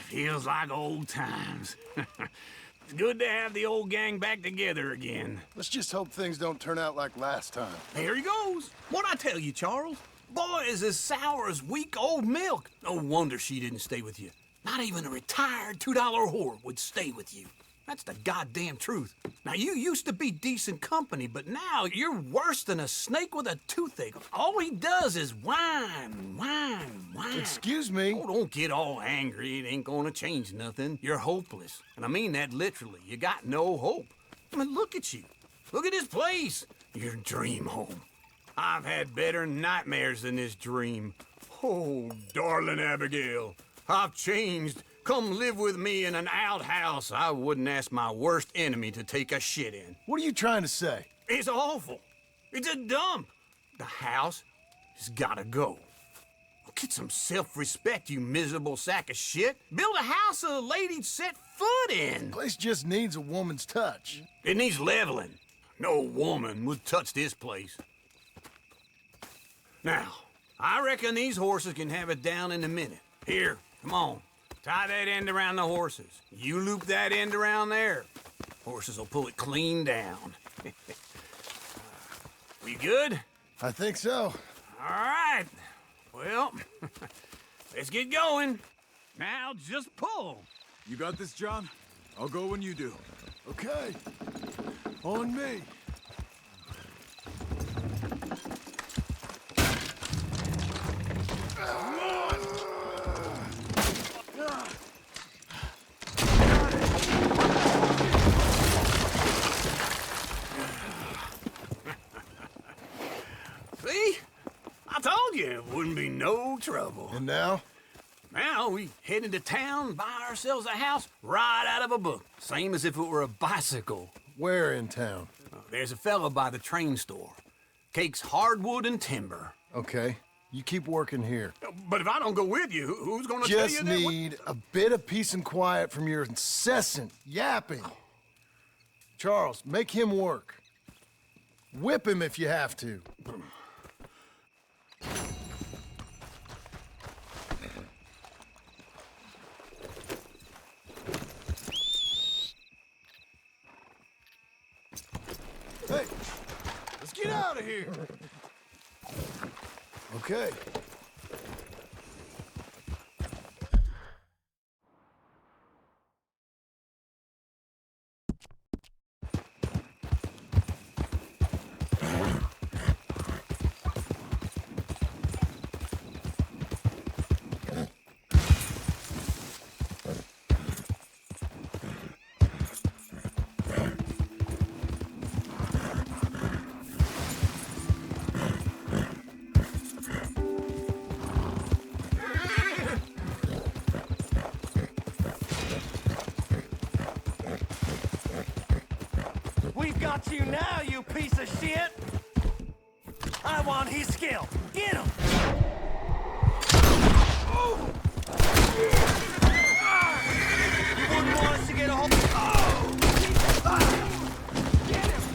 Feels like old times. It's good to have the old gang back together again. Let's just hope things don't turn out like last time. There he goes. What'd I tell you, Charles? Boy is as sour as week-old milk. No wonder she didn't stay with you. Not even a retired $2 whore would stay with you. That's the goddamn truth. Now, you used to be decent company, but now you're worse than a snake with a toothache. All he does is whine, whine, whine. Excuse me? Oh, don't get all angry. It ain't gonna change nothing. You're hopeless. And I mean that literally. You got no hope. I mean, look at you. Look at this place. Your dream home. I've had better nightmares than this dream. Oh, darling Abigail, I've changed. Come live with me in an outhouse I wouldn't ask my worst enemy to take a shit in. What are you trying to say? It's awful. It's a dump. The house has gotta go. Get some self-respect, you miserable sack of shit. Build a house a lady'd set foot in. The place just needs a woman's touch. It needs leveling. No woman would touch this place. Now, I reckon these horses can have it down in a minute. Here, come on. Tie that end around the horses. You loop that end around there. Horses will pull it clean down. We good? I think so. All right. Well, let's get going. Now just pull. You got this, John? I'll go when you do. Okay. On me. See? I told you it wouldn't be no trouble. And now? Now we head into town, buy ourselves a house right out of a book. Same as if it were a bicycle. Where in town? There's a fella by the train store. Cakes hardwood and timber. Okay. You keep working here. But if I don't go with you, who's gonna tell you Just that? need a bit of peace and quiet from your incessant yapping. Charles, make him work. Whip him if you have to. Hey, let's get out of here. Okay. We've got you now, you piece of shit! I want his skill. Get him! You wouldn't want us to get a hold... Get him!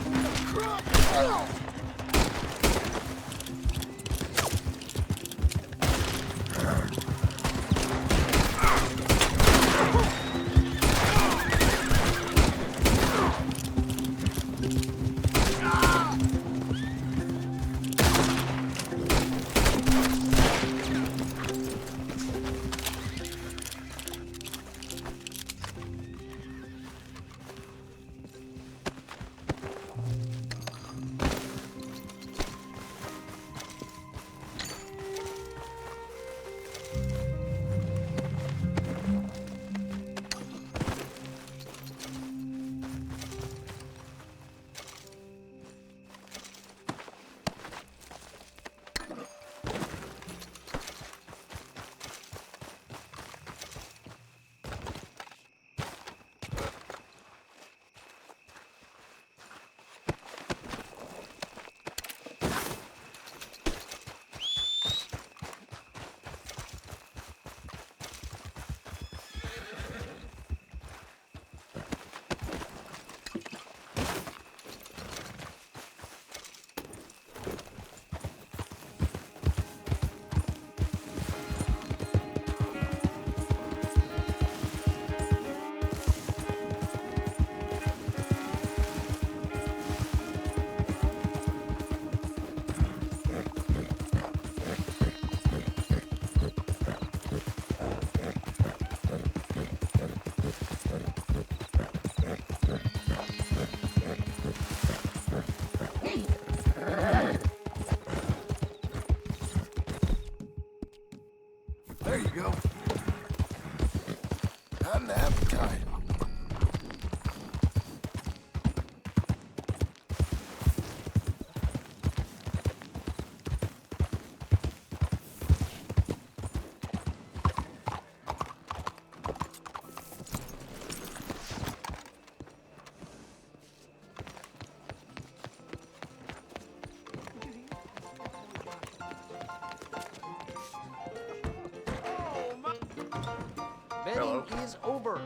Hello. Is over.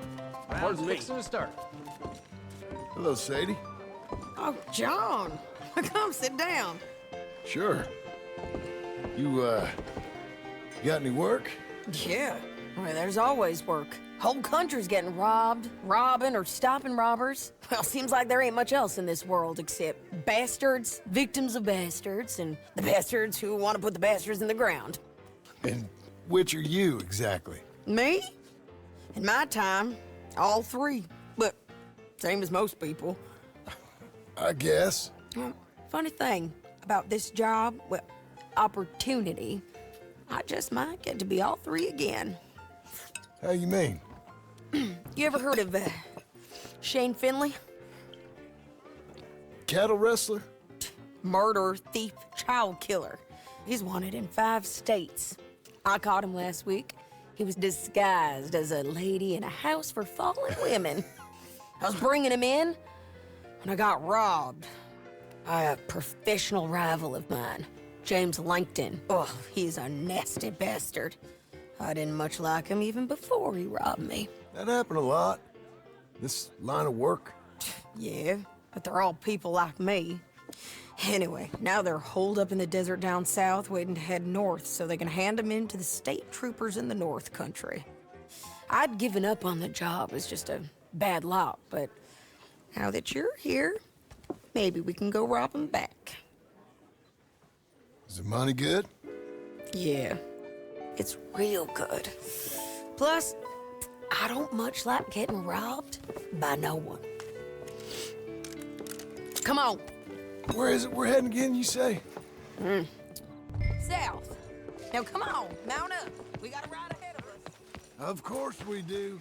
Party's fixing to start. Hello, Sadie. Oh, John, come sit down. Sure. You got any work? Yeah, well, there's always work. Whole country's getting robbed, robbing, or stopping robbers. Well, seems like there ain't much else in this world except bastards, victims of bastards, and the bastards who want to put the bastards in the ground. And which are you, exactly? Me? In my time, all three. But same as most people. I guess. Well, funny thing about this job, well, opportunity, I just might get to be all three again. How you mean? You ever heard of Shane Finley? Cattle wrestler? Murderer, thief, child killer. He's wanted in 5 states. I caught him last week. He was disguised as a lady in a house for fallen women. I was bringing him in when I got robbed by a professional rival of mine, James Langton. Oh, he's a nasty bastard. I didn't much like him even before he robbed me. That happened a lot. This line of work. Yeah, but they're all people like me. Anyway, now they're holed up in the desert down south, waiting to head north so they can hand them in to the state troopers in the north country. I'd given up on the job as just a bad lot, but now that you're here, maybe we can go rob them back. Is the money good? Yeah, it's real good. Plus, I don't much like getting robbed by no one. Come on. Where is it we're heading again, you say? South. Now come on, mount up. We got a ride ahead of us. Of course we do.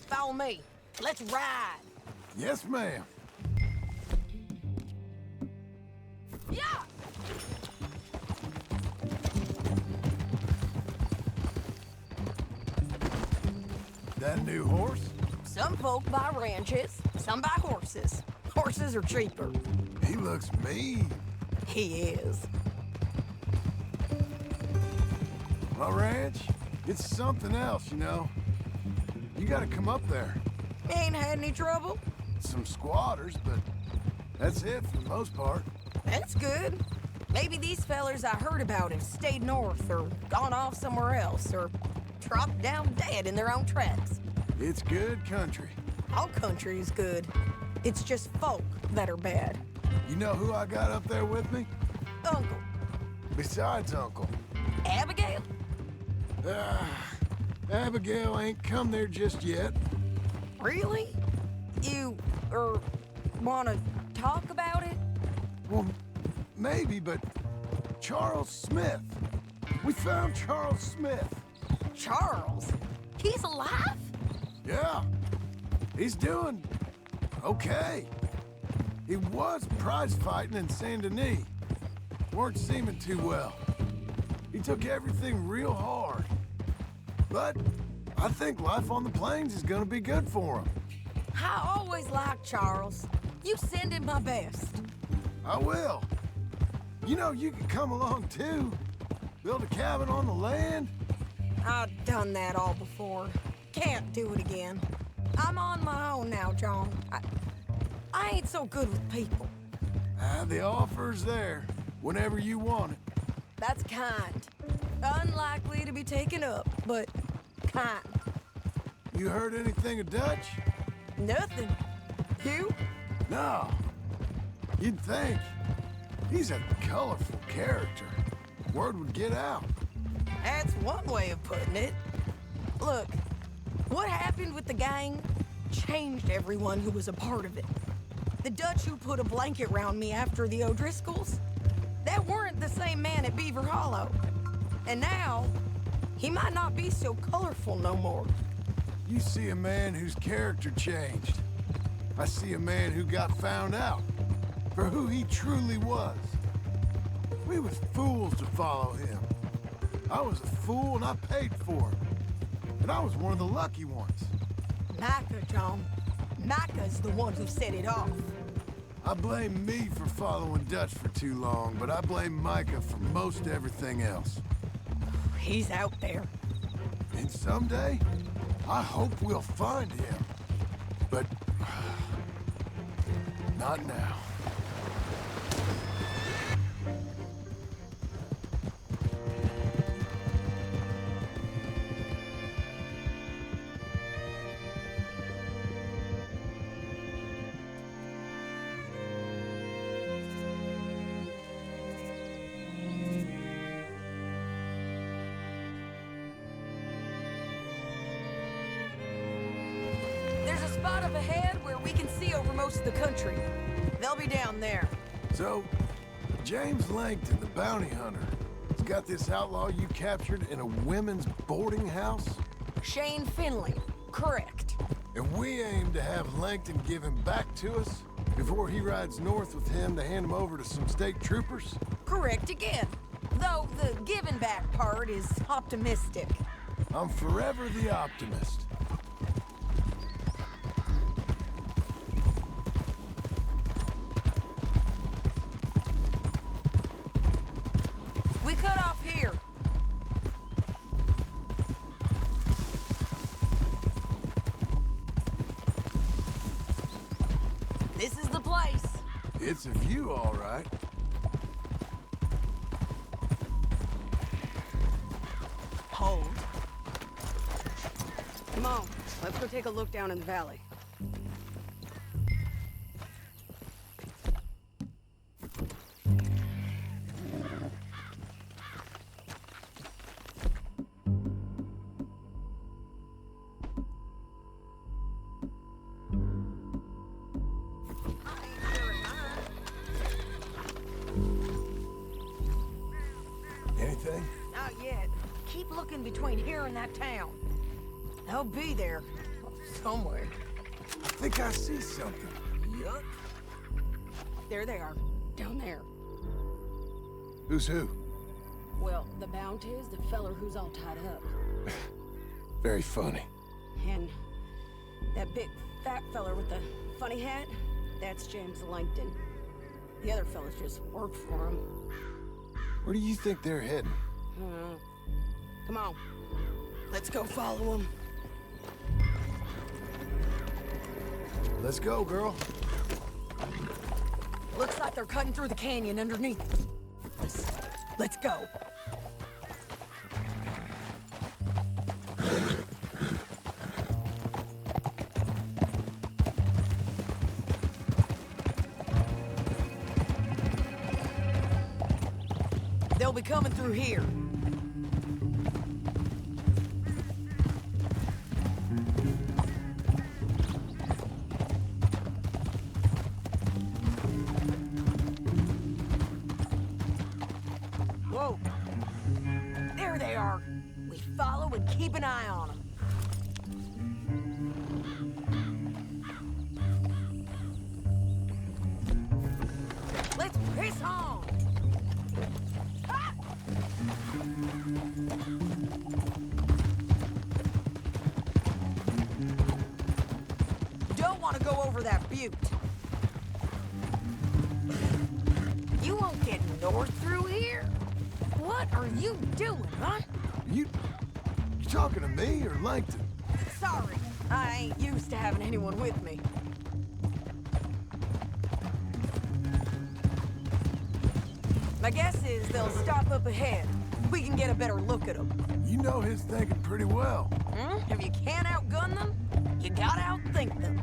Follow me. Let's ride. Yes, ma'am. Yeah! That new horse? Some folk buy ranches, some buy horses. Horses are cheaper. He looks mean. He is. My ranch, it's something else, you know. You gotta come up there. Ain't had any trouble? Some squatters, but that's it for the most part. That's good. Maybe these fellers I heard about have stayed north or gone off somewhere else or dropped down dead in their own tracks. It's good country. All country is good. It's just folk that are bad. You know who I got up there with me? Uncle. Besides Uncle. Abigail? Abigail ain't come there just yet. Really? You, wanna talk about it? Well, maybe, but Charles Smith. We found Charles Smith. Charles? He's alive? Yeah. He's doing okay. He was prize fighting in Saint Denis. Weren't seeming too well. He took everything real hard. But I think life on the plains is gonna be good for him. I always liked Charles. You send him my best. I will. You know, you can come along too. Build a cabin on the land. I've done that all before. Can't do it again. I'm on my own now, John. I ain't so good with people. The offer's there whenever you want it. That's kind. Unlikely to be taken up, but kind. You heard anything of Dutch? Nothing. You? No. You'd think. He's a colorful character. Word would get out. That's one way of putting it. Look, what happened with the gang changed everyone who was a part of it. The Dutch who put a blanket round me after the O'Driscolls, that weren't the same man at Beaver Hollow. And now, he might not be so colorful no more. You see a man whose character changed. I see a man who got found out for who he truly was. We was fools to follow him. I was a fool and I paid for it. And I was one of the lucky ones. Micah, John. Micah's the one who set it off. I blame me for following Dutch for too long, but I blame Micah for most everything else. He's out there. And someday, I hope we'll find him. But not now. There's a spot up ahead where we can see over most of the country. They'll be down there. So, James Langton, the bounty hunter, has got this outlaw you captured in a women's boarding house? Shane Finley. Correct. And we aim to have Langton give him back to us before he rides north with him to hand him over to some state troopers? Correct again. Though the giving back part is optimistic. I'm forever the optimist. We cut off here. This is the place. It's a view, all right. Hold. Come on, let's go take a look down in the valley. Anything? Not yet. Keep looking between here and that town. They'll be there. Somewhere. I think I see something. Yup. There they are. Down there. Who's who? Well, the bounty is the feller who's all tied up. Very funny. And that big fat feller with the funny hat, that's James Langton. The other fellas just work for him. Where do you think they're heading? Come on. Let's go follow him. Let's go, girl. Looks like they're cutting through the canyon underneath. Let's go. They'll be coming through here. Whoa. There they are. We follow and keep an eye on them. Let's press on. Ah! Don't want to go over that butte. You won't get north through here? What are you doing, huh? You talking to me or Langton? Sorry, I ain't used to having anyone with me. My guess is they'll stop up ahead. We can get a better look at them. You know his thinking pretty well. If you can't outgun them, you gotta outthink them.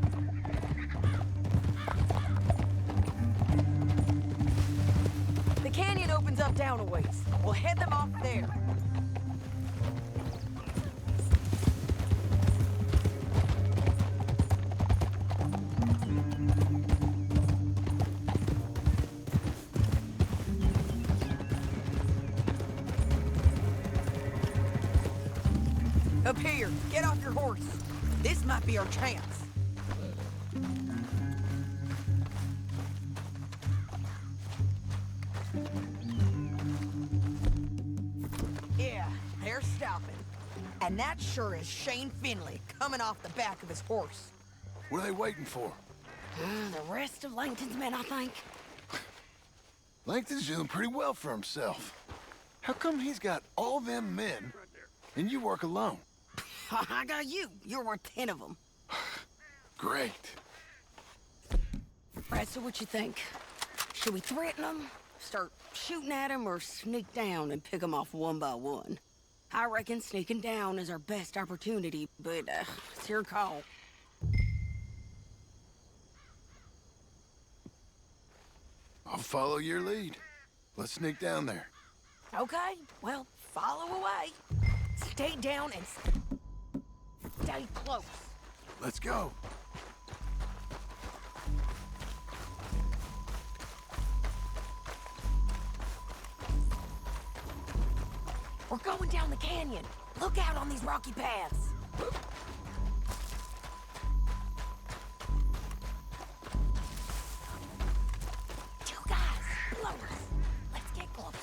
The canyon opens up down a ways. We'll head them off there. Up here, get off your horse. This might be our chance. stopping. And that sure is Shane Finley coming off the back of his horse. What are they waiting for? The rest of Langton's men, I think. Langton's doing pretty well for himself. How come he's got all them men, and you work alone? I got you. You're worth 10 of them. Great. Right, so what you think? Should we threaten them, start shooting at them, or sneak down and pick them off one by one? I reckon sneaking down is our best opportunity, but it's your call. I'll follow your lead. Let's sneak down there. Okay, well, follow away. Stay down and stay close. Let's go. We're going down the canyon. Look out on these rocky paths. Two guys, blowers. Let's get close.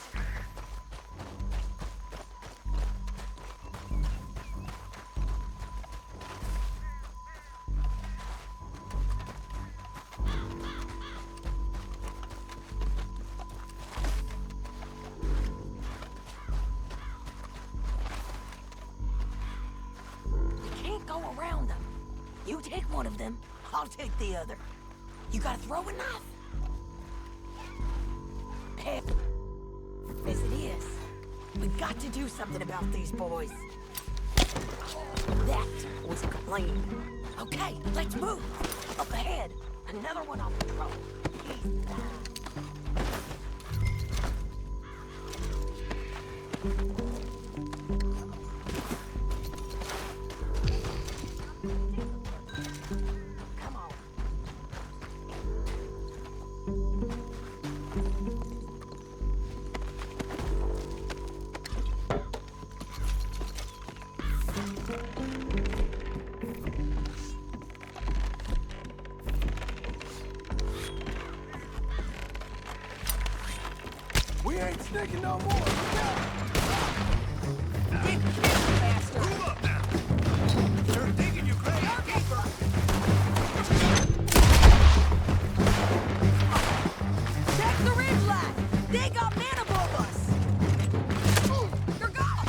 Go around them. You take one of them, I'll take the other. You got a throwing knife? Hey, as it is, we've got to do something about these boys. That was clean. Okay, let's move. Up ahead, another one on patrol. We ain't sneaking no more. Get killed, bastard! Move up now! You're thinking you crazy. Check the ridge line! They got men above us! They're gone!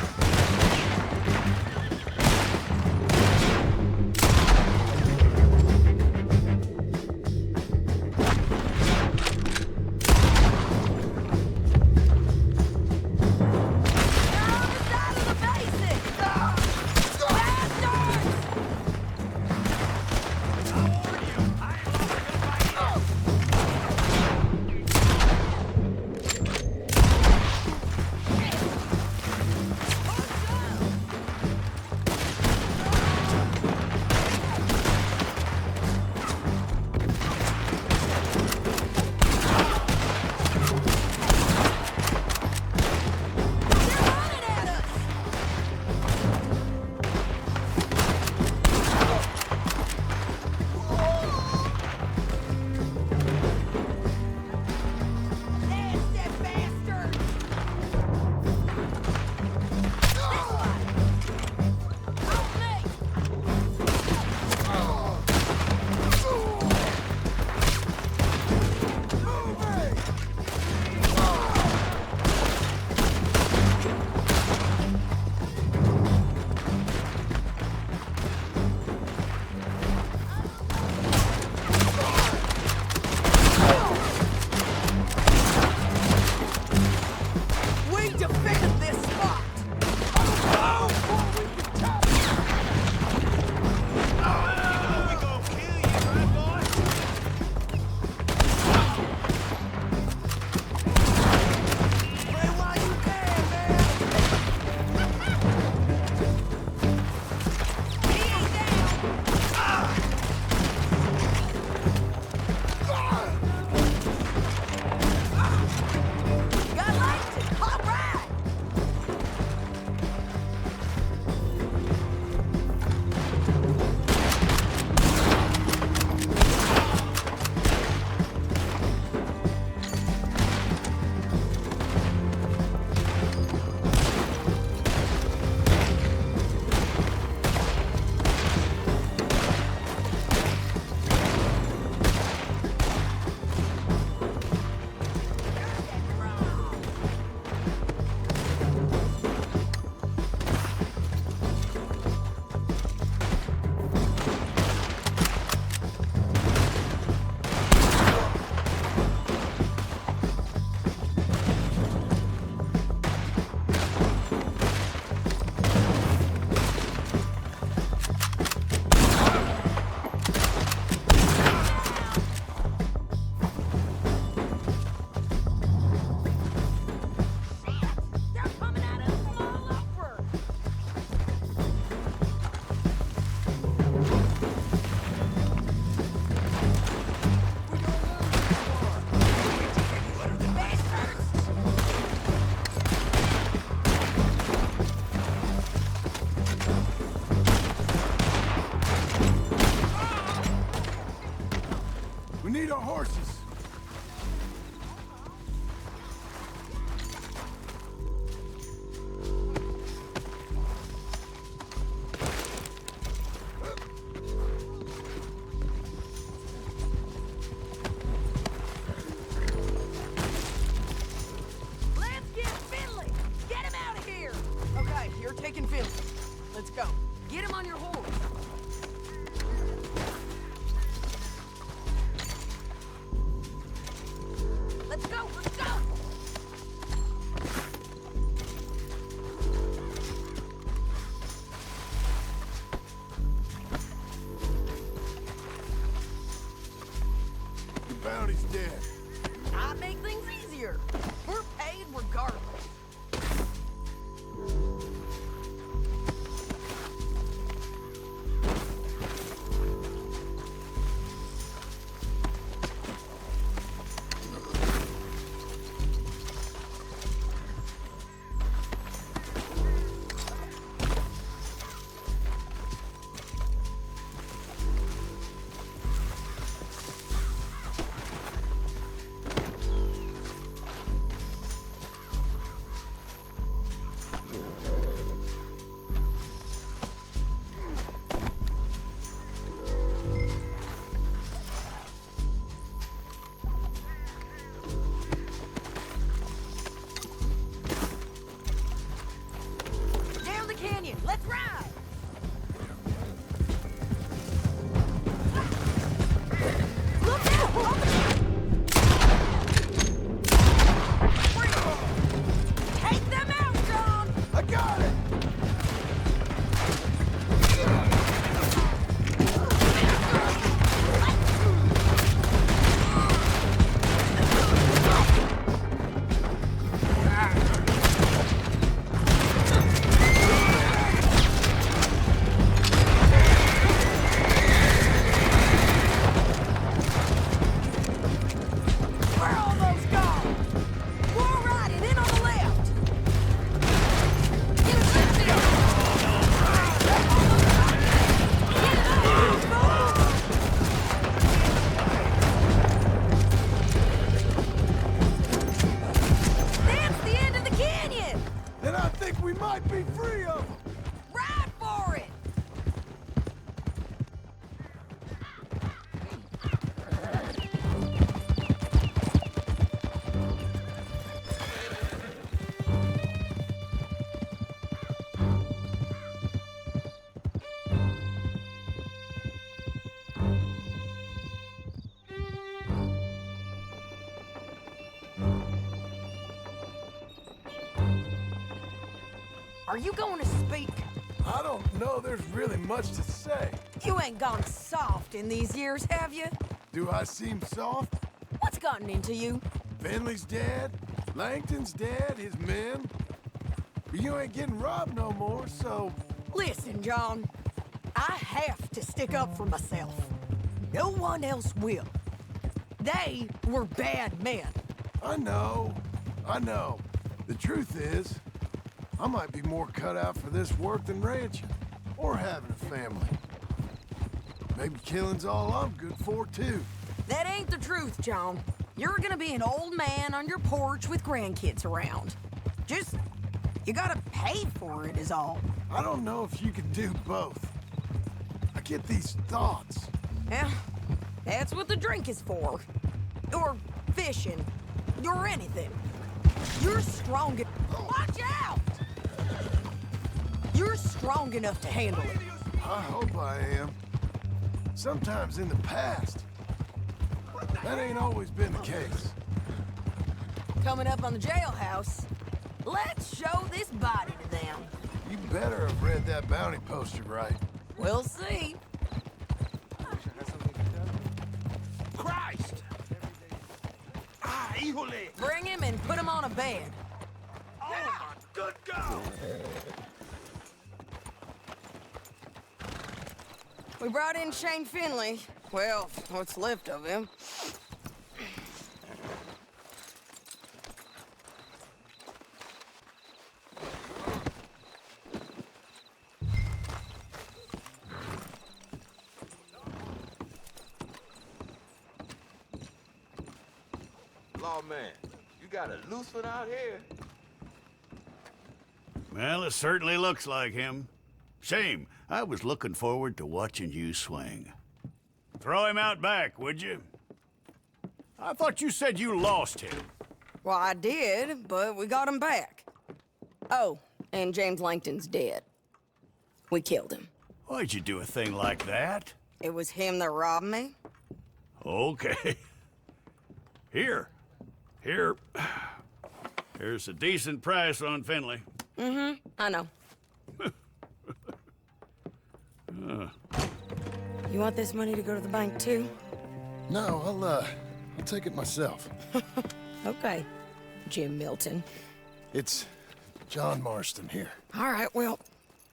need our horses. Let's get Finley! Get him out of here! Okay, you're taking Finley. Let's go. Get him on your horse. Let's go, let's go! The bounty's dead. I make things easier. We're paid regardless. Down the canyon, let's ride! Look out! Take them out, John! I got it! We're almost gone! We're riding in on the left! Get it lifted up! Get it up, fool! That's the end of the canyon! Then I think we might be free of them. Ride for it! Are you going to speak? I don't know there's really much to say. You ain't gone soft in these years, have you? Do I seem soft? What's gotten into you? Finley's dead. Langton's dead, his men. But you ain't getting robbed no more, so... Listen, John. I have to stick up for myself. No one else will. They were bad men. I know. The truth is, I might be more cut out for this work than ranching. Or having a family. Maybe killing's all I'm good for, too. That ain't the truth, John. You're gonna be an old man on your porch with grandkids around. Just, you gotta pay for it is all. I don't know if you can do both. I get these thoughts. Yeah, that's what the drink is for. Or fishing. Or anything. You're strong en- Watch out! You're strong enough to handle it. I hope I am. Sometimes in the past. That ain't always been the case. Coming up on the jailhouse. Let's show this body to them. You better have read that bounty poster right. We'll see. Christ! Ah, híjole! Bring him and put him on a bed. Oh, my good God! We brought in Shane Finley. Well, what's left of him. Lawman, you got a loose one out here? Well, it certainly looks like him. Shame. I was looking forward to watching you swing. Throw him out back, would you? I thought you said you lost him. Well, I did, but we got him back. Oh, and James Langton's dead. We killed him. Why'd you do a thing like that? It was him that robbed me. Okay. Here. Here's a decent price on Finley. I know. You want this money to go to the bank, too? No, I'll take it myself. Okay, Jim Milton. It's John Marston here. All right, well,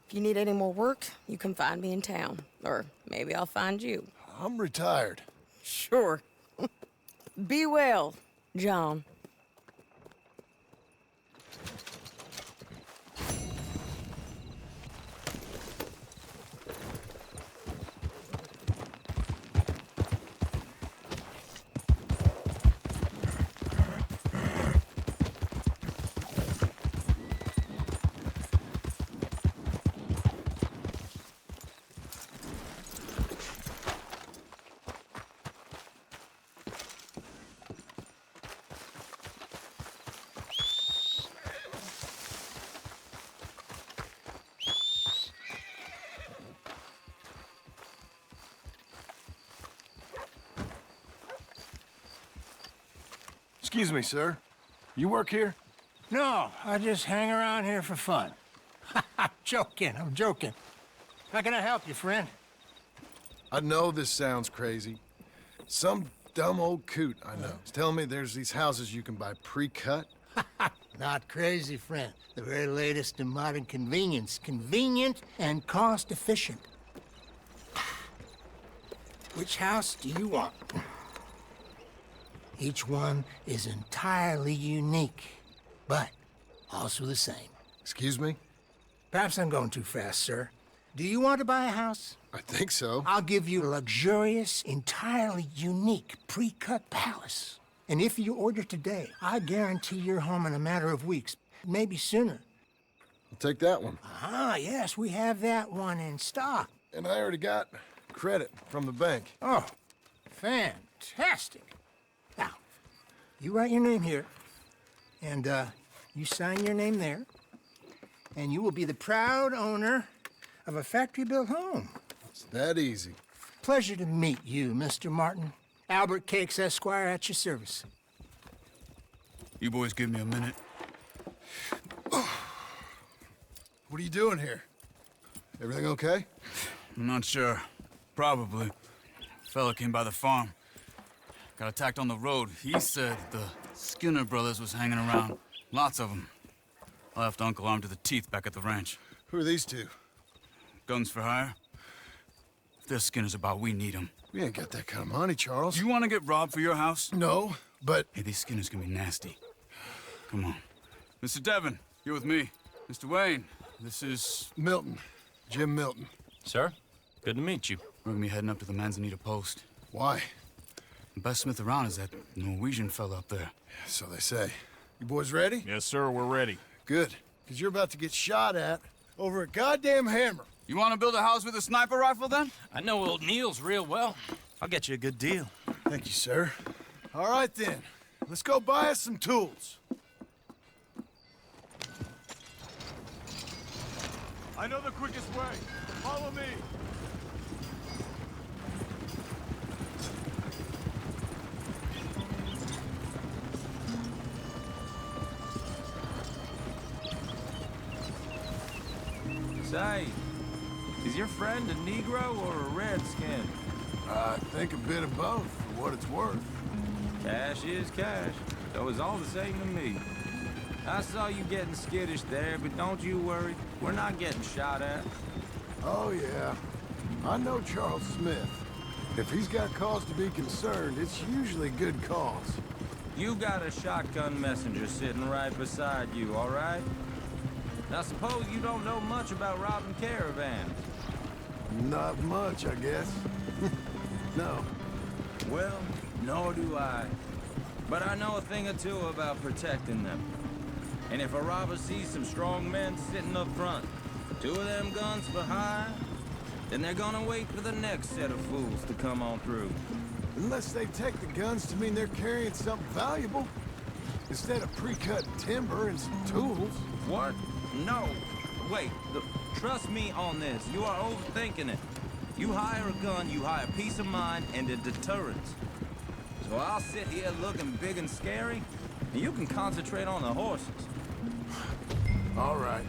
if you need any more work, you can find me in town. Or maybe I'll find you. I'm retired. Sure. Be well, John. Excuse me, sir. You work here? No, I just hang around here for fun. I'm joking. How can I help you, friend? I know this sounds crazy. Some dumb old coot I know is telling me there's these houses you can buy pre-cut. Not crazy, friend. The very latest in modern convenience. Convenient and cost-efficient. Which house do you want? Each one is entirely unique, but also the same. Excuse me? Perhaps I'm going too fast, sir. Do you want to buy a house? I think so. I'll give you a luxurious, entirely unique, pre-cut palace. And if you order today, I guarantee you're home in a matter of weeks, maybe sooner. I'll take that one. Ah, yes, we have that one in stock. And I already got credit from the bank. Oh, fantastic. Now, you write your name here, and you sign your name there, and you will be the proud owner of a factory-built home. It's that easy. Pleasure to meet you, Mr. Martin. Albert Cakes, Esquire, at your service. You boys give me a minute. What are you doing here? Everything okay? I'm not sure. Probably. Fella came by the farm. Got attacked on the road. He said the Skinner brothers was hanging around. Lots of them. I left Uncle armed to the teeth back at the ranch. Who are these two? Guns for hire? If there's Skinner's about, we need them. We ain't got that kind of money, Charles. You want to get robbed for your house? No, but... Hey, these Skinners can be nasty. Come on. Mr. Devon, you're with me. Mr. Wayne, this is... Milton. Jim Milton. Sir, good to meet you. We're gonna be heading up to the Manzanita post. Why? The best smith around is that Norwegian fella up there. So they say. You boys ready? Yes, sir, we're ready. Good. Because you're about to get shot at over a goddamn hammer. You want to build a house with a sniper rifle, then? I know old Neil's real well. I'll get you a good deal. Thank you, sir. All right, then. Let's go buy us some tools. I know the quickest way. Follow me. Say, is your friend a Negro or a Redskin? I think a bit of both, for what it's worth. Cash is cash, so it's all the same to me. I saw you getting skittish there, but don't you worry. We're not getting shot at. Oh, yeah. I know Charles Smith. If he's got cause to be concerned, it's usually good cause. You got a shotgun messenger sitting right beside you, all right? Now, suppose you don't know much about robbing caravans. Not much, I guess. No. Well, nor do I. But I know a thing or two about protecting them. And if a robber sees some strong men sitting up front, 2 of them guns for hire, then they're gonna wait for the next set of fools to come on through. Unless they take the guns to mean they're carrying something valuable. Instead of pre-cut timber and some tools. What? No. Wait, trust me on this. You are overthinking it. You hire a gun, you hire peace of mind and a deterrence. So I'll sit here looking big and scary, and you can concentrate on the horses. All right.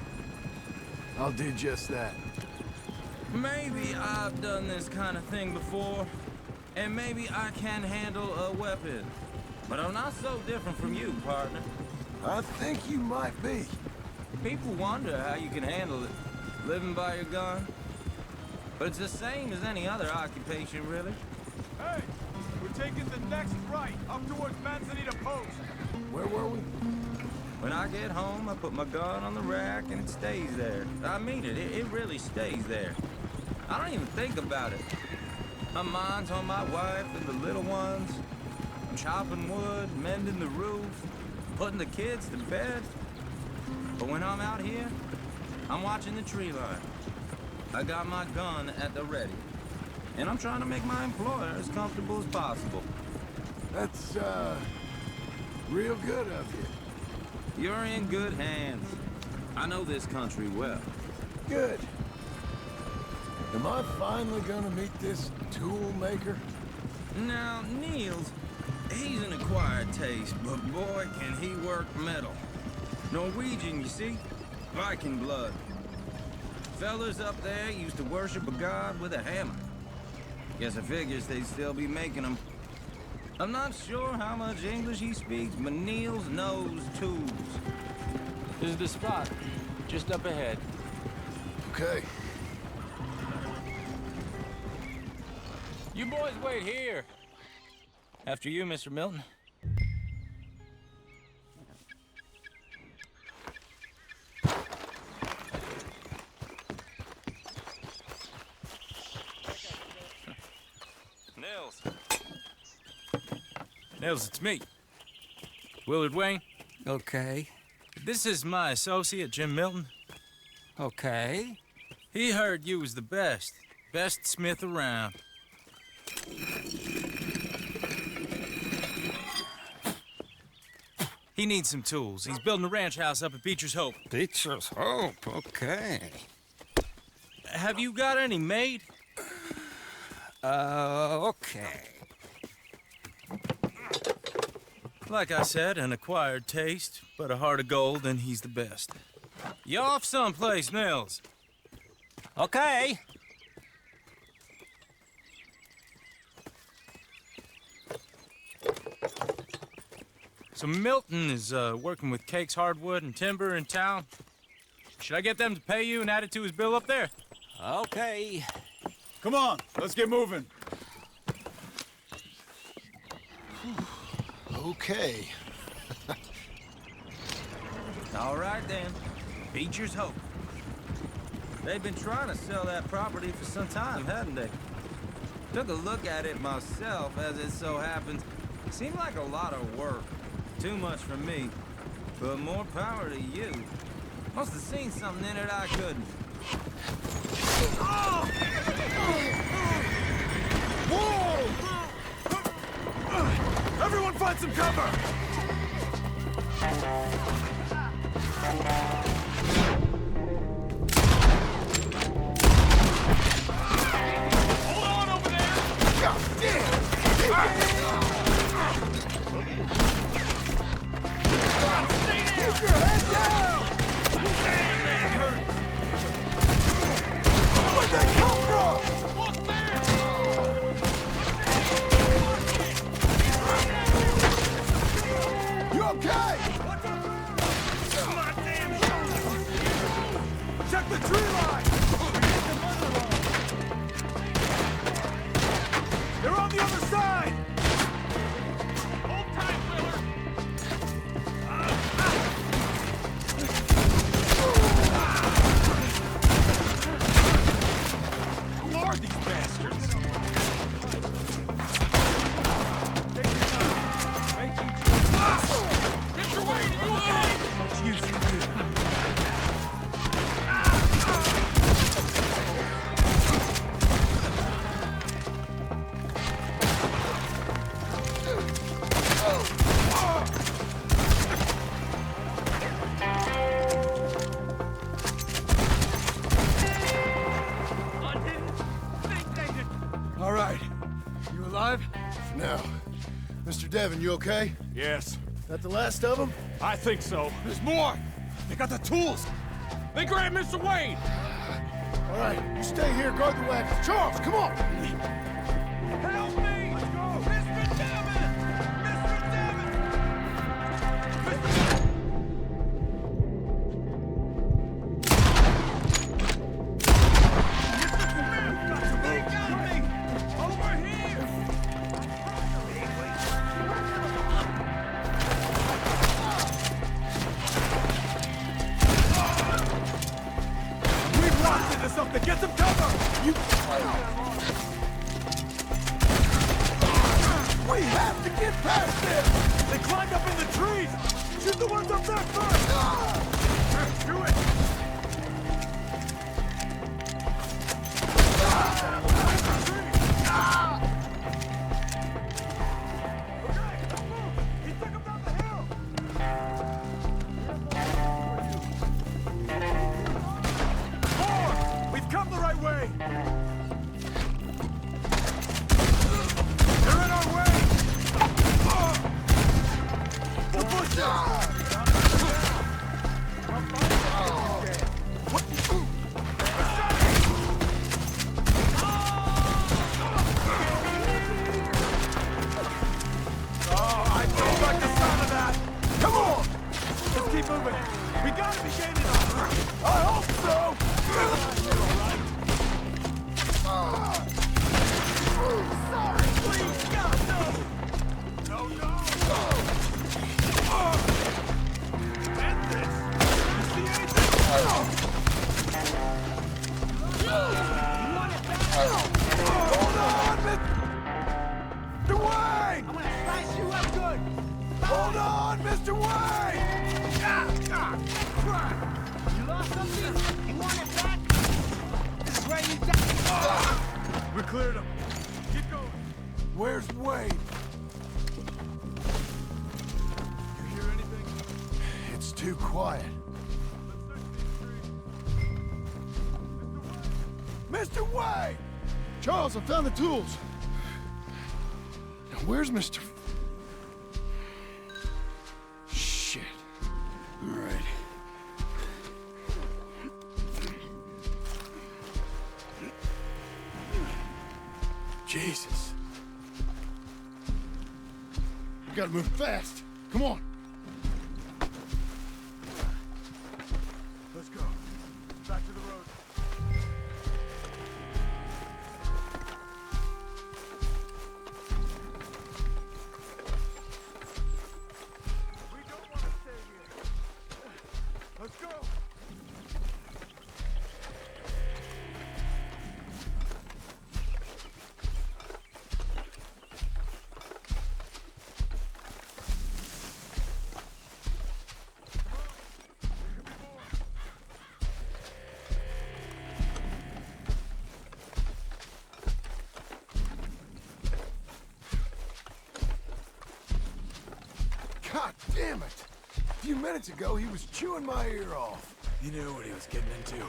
I'll do just that. Maybe I've done this kind of thing before, and maybe I can handle a weapon. But I'm not so different from you, partner. I think you might be. People wonder how you can handle it, living by your gun. But it's the same as any other occupation, really. Hey, we're taking the next right, up towards Manzanita Post. Where were we? When I get home, I put my gun on the rack and it stays there. I mean it, it really stays there. I don't even think about it. My mind's on my wife and the little ones. I'm chopping wood, mending the roof, putting the kids to bed. But when I'm out here, I'm watching the tree line. I got my gun at the ready. And I'm trying to make my employer as comfortable as possible. That's, real good of you. You're in good hands. I know this country well. Good. Am I finally gonna meet this tool maker? Now, Niels, he's an acquired taste, but boy, can he work metal. Norwegian, you see? Viking blood. Fellas up there used to worship a god with a hammer. Guess I figures they'd still be making them. I'm not sure how much English he speaks, but Niels knows tools. This is the spot, just up ahead. Okay. You boys wait here. After you, Mr. Milton. Nils, it's me. Willard Wayne. Okay. This is my associate, Jim Milton. Okay. He heard you was the best smith around. He needs some tools. He's building a ranch house up at Beecher's Hope. Beecher's Hope, okay. Have you got any made? Okay. Like I said, an acquired taste, but a heart of gold, and he's the best. You off someplace, Nils? Okay. So Milton is working with Cake's Hardwood and Timber in town. Should I get them to pay you and add it to his bill up there? Okay. Come on, let's get moving. Okay. All right, then. Beecher's Hope. They've been trying to sell that property for some time, hadn't they? Took a look at it myself, as it so happens. Seemed like a lot of work. Too much for me. But more power to you. Must have seen something in it I couldn't. Whoa! Everyone find some cover! Hold on over there! God damn! Keep your head down! Where'd they come from? Look there! You okay? My damn shoulder! All right. You alive? Now, Mr. Devon, you okay? Yes. That the last of them? I think so. There's more. They got the tools. They grabbed Mr. Wayne. All right, you stay here, guard the wagons. Charles, come on! Help me! Let's go! Mr. Devon! Mr. Devon! They got me! Over here! We've locked into something! Get some cover! You... We have to get past this! They climbed up in the trees! Shoot the ones up there first! Do it! Okay, let's move! He took him down the hill! More! We've come the right way! They're in our way! The bushes! Oh, I don't like the sound of that! Come on! Let's keep moving! We gotta be gaining on. I hope so! Sorry, please, God, no! No! End this! You see anything? Hold on, Mr. Wayne! I'm gonna slice you up good! Hold on, Mr. Wayne! Crap! You lost something? You want it back? This is where you die! We cleared him. Keep going. Where's Wayne? You hear anything? It's too quiet. Mr. Wayne! Charles, I found the tools. Now, where's Mr. Shit. All right. Jesus. We gotta move fast. Come on. Let's go. Back to the road. We don't want to stay here. Let's go. God damn it! A few minutes ago, he was chewing my ear off. He knew what he was getting into.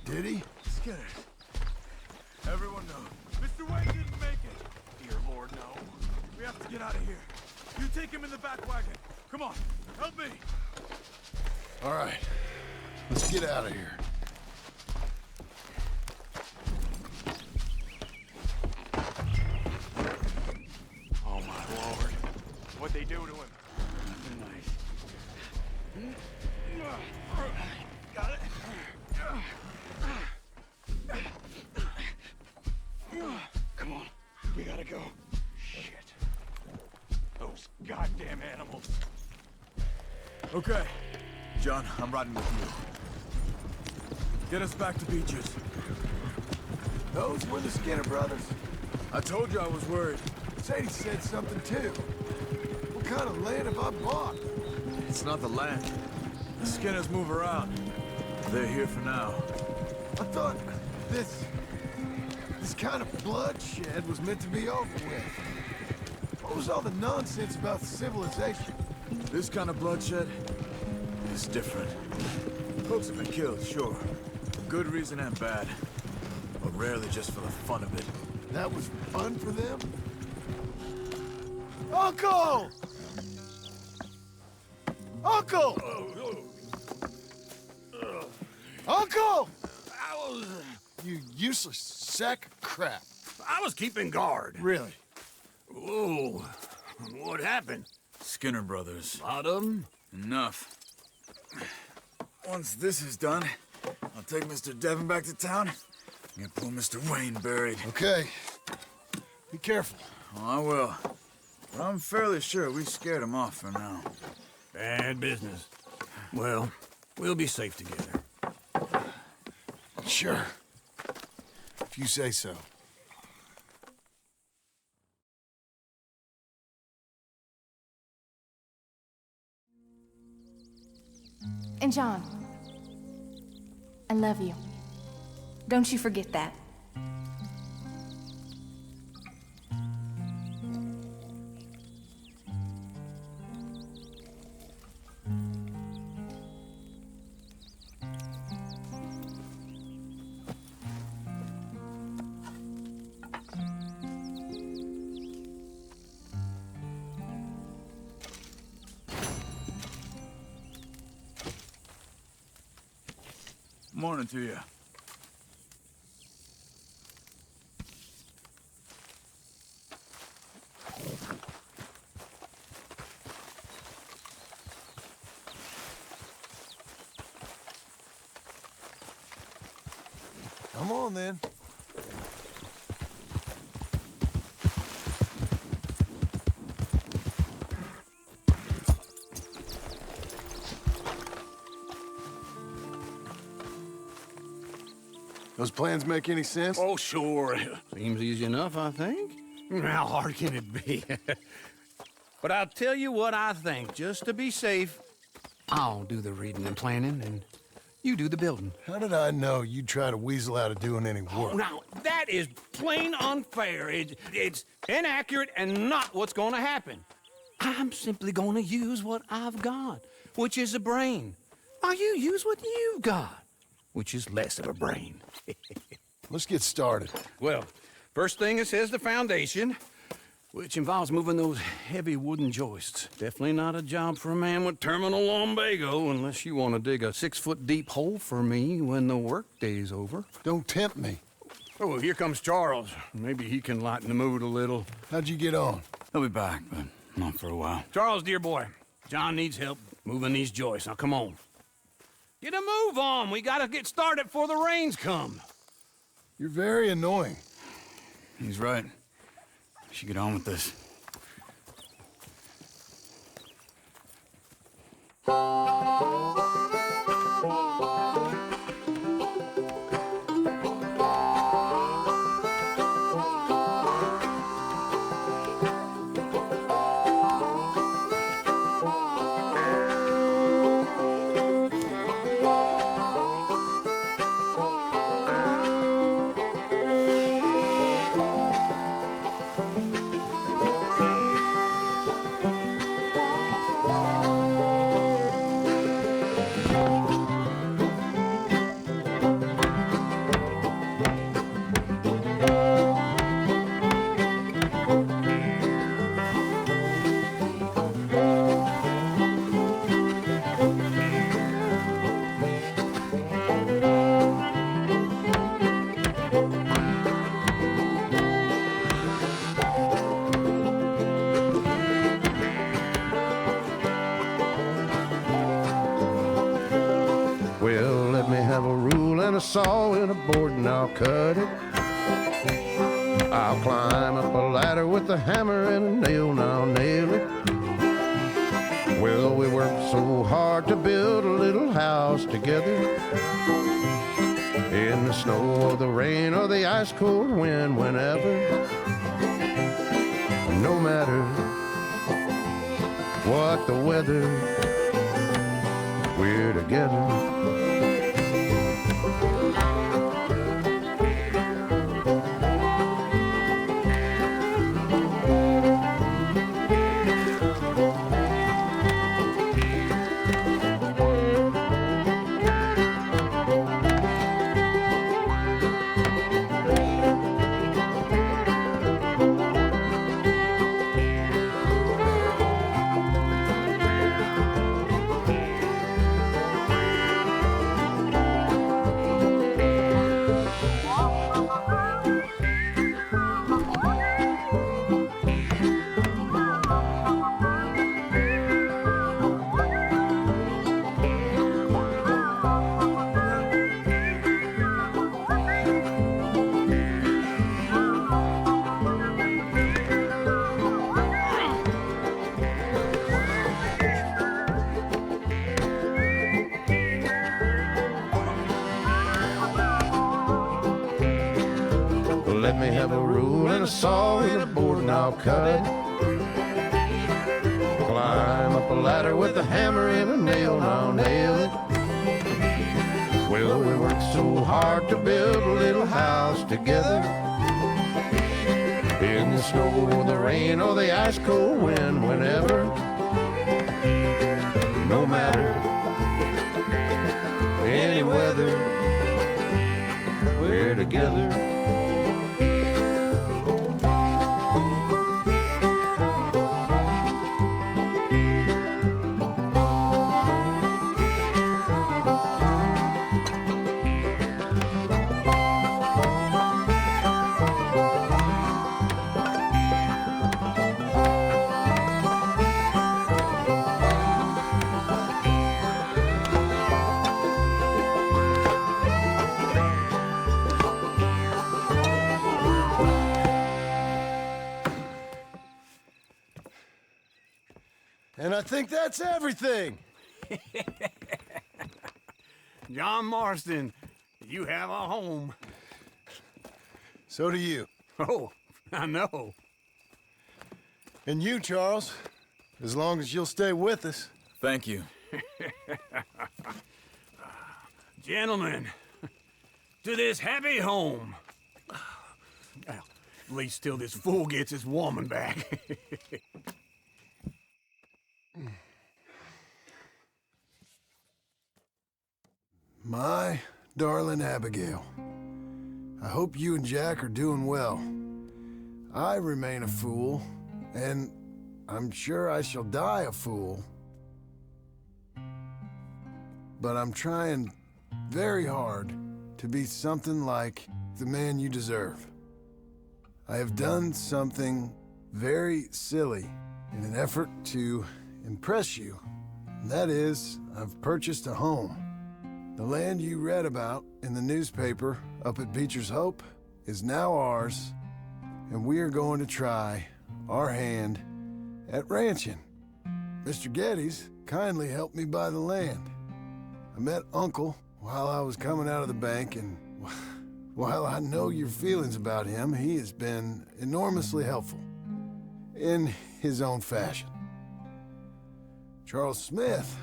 Did he? Skinner. Everyone knows. Mr. Wayne didn't make it. Dear Lord, no. We have to get out of here. You take him in the back wagon. Come on, help me. All right. Let's get out of here. Oh my Lord. What'd they do to him? Nice. Got it? Come on. We gotta go. Shit. Those goddamn animals. Okay. John, I'm riding with you. Get us back to Beaches. Those were the Skinner brothers. I told you I was worried. Sadie said something too. What kind of land have I bought? It's not the land. The Skinners move around. They're here for now. I thought this kind of bloodshed was meant to be over with. What was all the nonsense about civilization? This kind of bloodshed is different. Folks have been killed, sure. For good reason and bad. But rarely just for the fun of it. That was fun for them? Uncle! Uncle! Uncle! You useless sack of crap. I was keeping guard. Really? Whoa. What happened? Skinner brothers. A lot of them? Enough. Once this is done, I'll take Mr. Devon back to town and get poor Mr. Wayne buried. Okay. Be careful. Oh, I will. But I'm fairly sure we scared him off for now. Bad business. Well, we'll be safe together. Sure. If you say so. And John, I love you. Don't you forget that. Morning to you. Come on, then. Those plans make any sense? Oh, sure. Seems easy enough, I think. How hard can it be? But I'll tell you what I think, just to be safe. I'll do the reading and planning, and you do the building. How did I know you'd try to weasel out of doing any work? Now, that is plain unfair. It's inaccurate and not what's going to happen. I'm simply going to use what I've got, which is a brain. Now, you use what you've got, which is less of a brain. Let's get started. Well, first thing it says the foundation, which involves moving those heavy wooden joists. Definitely not a job for a man with terminal lumbago, unless you want to dig a 6-foot deep hole for me when the workday's over. Don't tempt me. Oh, here comes Charles. Maybe he can lighten the mood a little. How'd you get on? He'll be back, but not for a while. Charles, dear boy, John needs help moving these joists. Now, come on. Get a move on. We gotta get started before the rains come. You're very annoying. He's right. We should get on with this. Well, let me have a rule and a saw and a board and I'll cut it. I'll climb up a ladder with a hammer and a nail and I'll nail it. Well, we worked so hard to build a little house together. In the snow or the rain or the ice cold wind, whenever. No matter what the weather, we're together. a board and I'll cut it. Climb up a ladder with a hammer and a nail and I'll nail it. Well, we worked so hard to build a little house together. In the snow, the rain, or the ice cold wind, whenever. No matter any weather, we're together. And I think that's everything. John Marston, you have a home. So do you. Oh, I know. And you, Charles, as long as you'll stay with us. Thank you. Gentlemen, to this happy home. Well, at least till this fool gets his woman back. My darling Abigail, I hope you and Jack are doing well. I remain a fool, and I'm sure I shall die a fool. But I'm trying very hard to be something like the man you deserve. I have done something very silly in an effort to impress you. And that is, I've purchased a home. The land you read about in the newspaper up at Beecher's Hope is now ours, and we are going to try our hand at ranching. Mr. Geddes kindly helped me buy the land. I met Uncle while I was coming out of the bank, and while I know your feelings about him, he has been enormously helpful in his own fashion. Charles Smith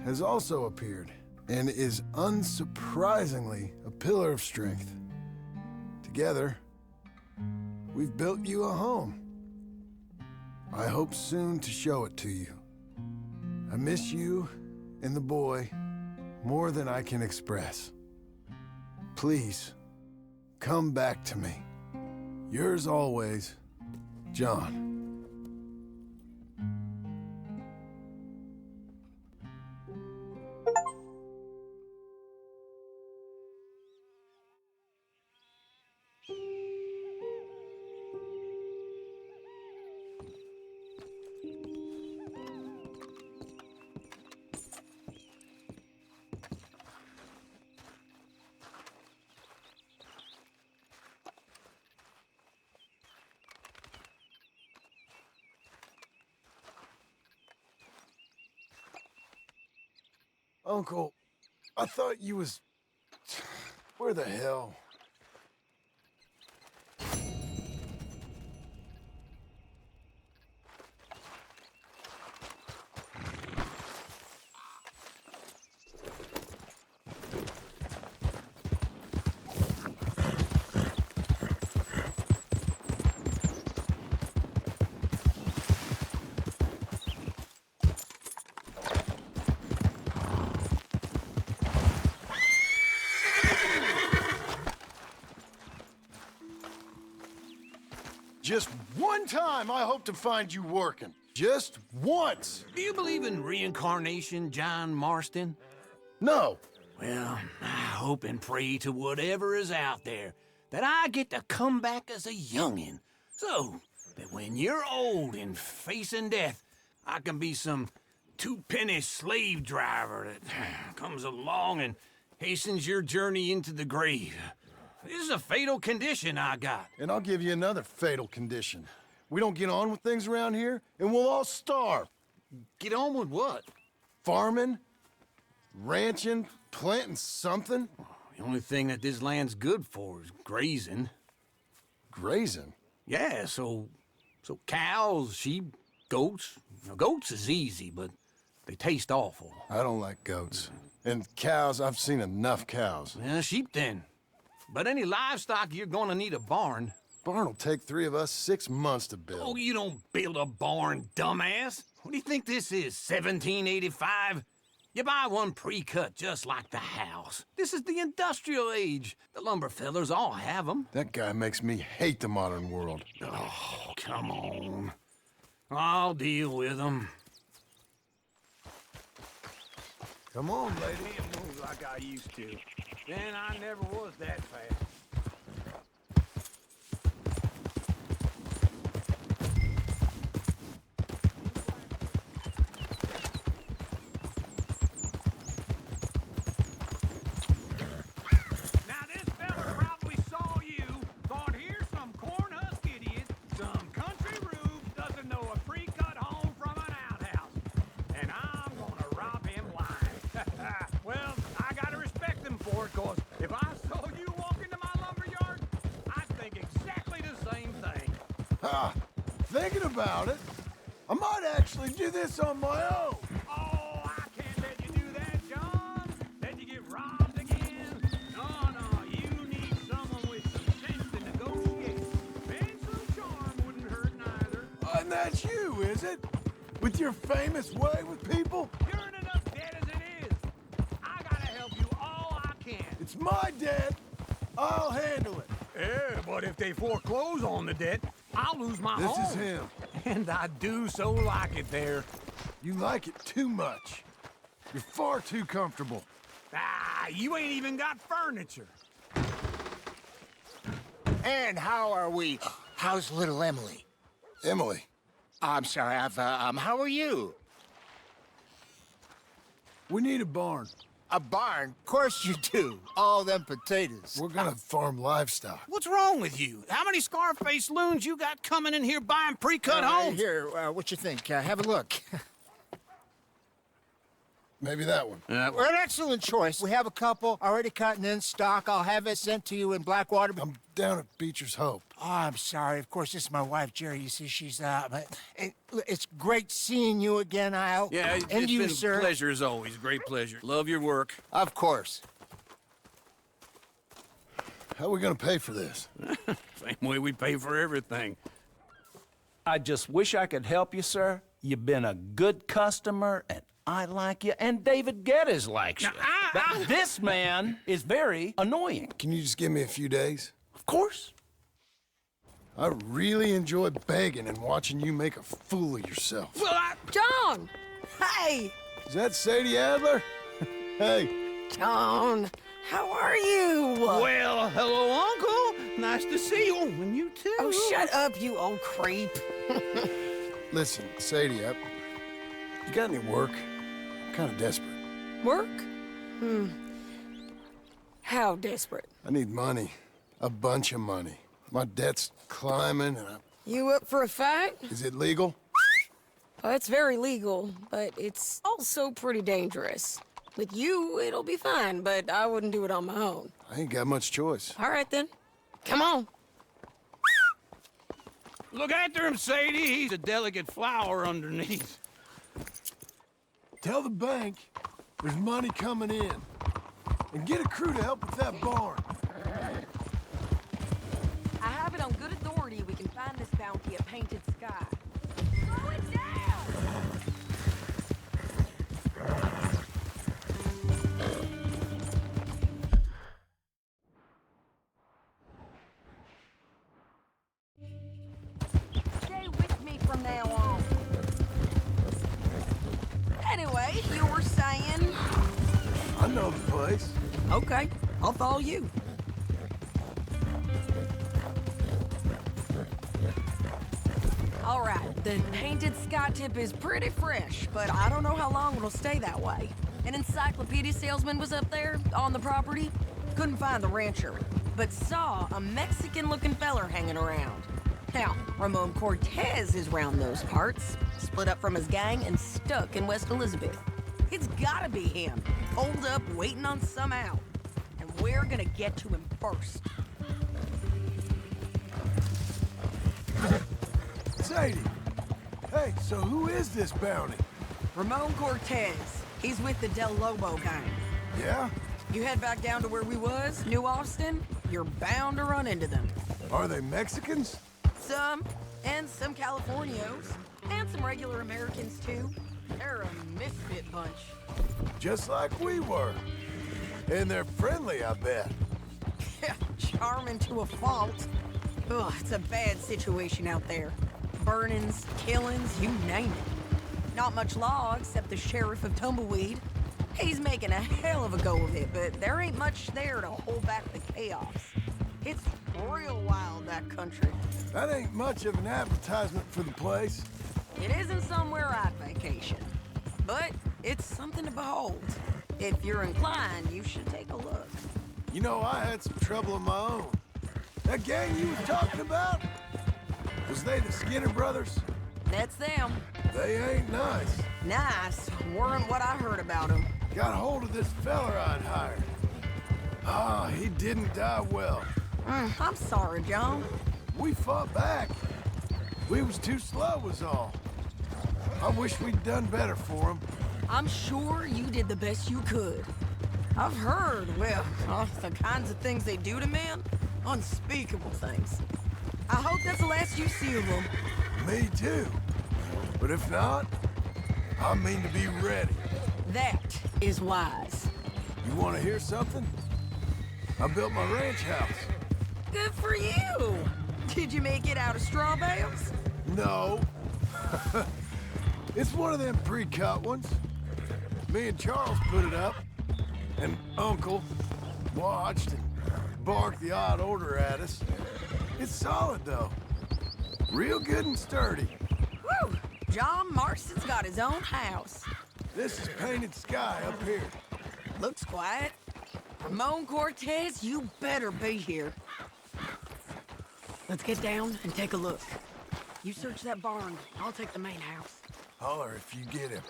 has also appeared and is unsurprisingly a pillar of strength. Together, we've built you a home. I hope soon to show it to you. I miss you and the boy more than I can express. Please, come back to me. Yours always, John. Uncle, I thought you was... Where the hell? Just one time I hope to find you working. Just once. Do you believe in reincarnation, John Marston? No. Well, I hope and pray to whatever is out there that I get to come back as a youngin', so that when you're old and facing death, I can be some two-penny slave driver that comes along and hastens your journey into the grave. This is a fatal condition I got. And I'll give you another fatal condition. We don't get on with things around here, and we'll all starve. Get on with what? Farming, ranching, planting something. The only thing that this land's good for is grazing. Grazing? Yeah, so cows, sheep, goats. Now, goats is easy, but they taste awful. I don't like goats. And cows, I've seen enough cows. Yeah, sheep then. But any livestock, you're gonna need a barn. Barn will take 3 of us 6 months to build. Oh, you don't build a barn, dumbass. What do you think this is, 1785? You buy one pre-cut just like the house. This is the industrial age. The lumber fellers all have them. That guy makes me hate the modern world. Oh, come on. I'll deal with them. Come on, lady. Can't move like I used to. Then I never was that fast. Now this fella probably saw you, thought here's some corn husk idiot, some country rube doesn't know a pre-cut home from an outhouse. And I'm gonna rob him blind. Well, I gotta respect him for it, cause if I saw you walk into my lumber yard, I'd think exactly the same thing. Ha! Thinking about it, I might actually do this on my own. Oh, I can't let you do that, John. Let you get robbed again. No, you need someone with some sense to negotiate. And some charm wouldn't hurt neither. And that's you, is it? With your famous way with people? You're in enough debt as it is. I gotta help you all I can. It's my debt. I'll handle it. Yeah, but if they foreclose on the debt, I'll lose my home. This is him. And I do so like it there. You like it too much. You're far too comfortable. Ah, you ain't even got furniture. And how are we? How's little Emily? Emily. I'm sorry, how are you? We need a barn. A barn? Of course you do. All them potatoes. We're gonna farm livestock. What's wrong with you? How many Scarface loons you got coming in here buying pre-cut homes? Here, what you think? Have a look. Maybe that one. Well, an excellent choice. We have a couple already cut and in stock. I'll have it sent to you in Blackwater. I'm down at Beecher's Hope. Oh, I'm sorry. Of course, this is my wife, Jerry. You see, she's but it's great seeing you again, Al. Yeah, and it's you, been sir. a pleasure as always. Great pleasure. Love your work. Of course. How are we gonna pay for this? Same way we pay for everything. I just wish I could help you, sir. You've been a good customer, and I like you, and David Geddes likes you. But this man is very annoying. Can you just give me a few days? Of course. I really enjoy begging and watching you make a fool of yourself. Well, John! Hey! Is that Sadie Adler? Hey. John, how are you? Well, hello, Uncle. Nice to see you. And you too. Oh, shut up, you old creep. Listen, Sadie, you got any work? I'm kind of desperate. Work? How desperate? I need money. A bunch of money. My debt's climbing, and You up for a fight? Is it legal? Well, it's very legal, but it's also pretty dangerous. With you, it'll be fine, but I wouldn't do it on my own. I ain't got much choice. All right, then. Come on. Look after him, Sadie. He's a delicate flower underneath. Tell the bank there's money coming in. And get a crew to help with that barn. I have it on good authority we can find this bounty at Painted Sky. Slow it down! Stay with me from now on. Anyway, you were saying? I know the place. Okay, I'll follow you. All right, the Painted Sky tip is pretty fresh, but I don't know how long it'll stay that way. An encyclopedia salesman was up there on the property. Couldn't find the rancher, but saw a Mexican-looking feller hanging around. Now, Ramon Cortez is round those parts, split up from his gang and stuck in West Elizabeth. It's gotta be him, holed up waiting on some out. And we're gonna get to him first. Sadie. Hey, so who is this bounty? Ramon Cortez. He's with the Del Lobo gang. Yeah? You head back down to where we was, New Austin, you're bound to run into them. Are they Mexicans? Some, and some Californios, and some regular Americans too. They're a misfit bunch. Just like we were. And they're friendly, I bet. Yeah, charming to a fault. Ugh, it's a bad situation out there. Burnings, killings, you name it. Not much law except the sheriff of Tumbleweed. He's making a hell of a go of it, but there ain't much there to hold back the chaos. It's real wild, that country. That ain't much of an advertisement for the place. It isn't somewhere I'd vacation, but it's something to behold. If you're inclined, you should take a look. You know, I had some trouble of my own. That gang you was talking about? Was they the Skinner brothers? That's them. They ain't nice. Nice weren't what I heard about them. Got hold of this feller I'd hired. Ah, he didn't die well. I'm sorry, John. We fought back. We was too slow was all. I wish we'd done better for him. I'm sure you did the best you could. I've heard, well, the kinds of things they do to men. Unspeakable things. I hope that's the last you see of them. Me too. But if not, I mean to be ready. That is wise. You want to hear something? I built my ranch house. Good for you. Did you make it out of straw bales? No. It's one of them pre-cut ones. Me and Charles put it up, and Uncle watched and barked the odd order at us. It's solid, though. Real good and sturdy. Woo! John Marston's got his own house. This is painted sky up here. Looks quiet. Ramon Cortez, you better be here. Let's get down and take a look. You search that barn. I'll take the main house. Holler if you get him.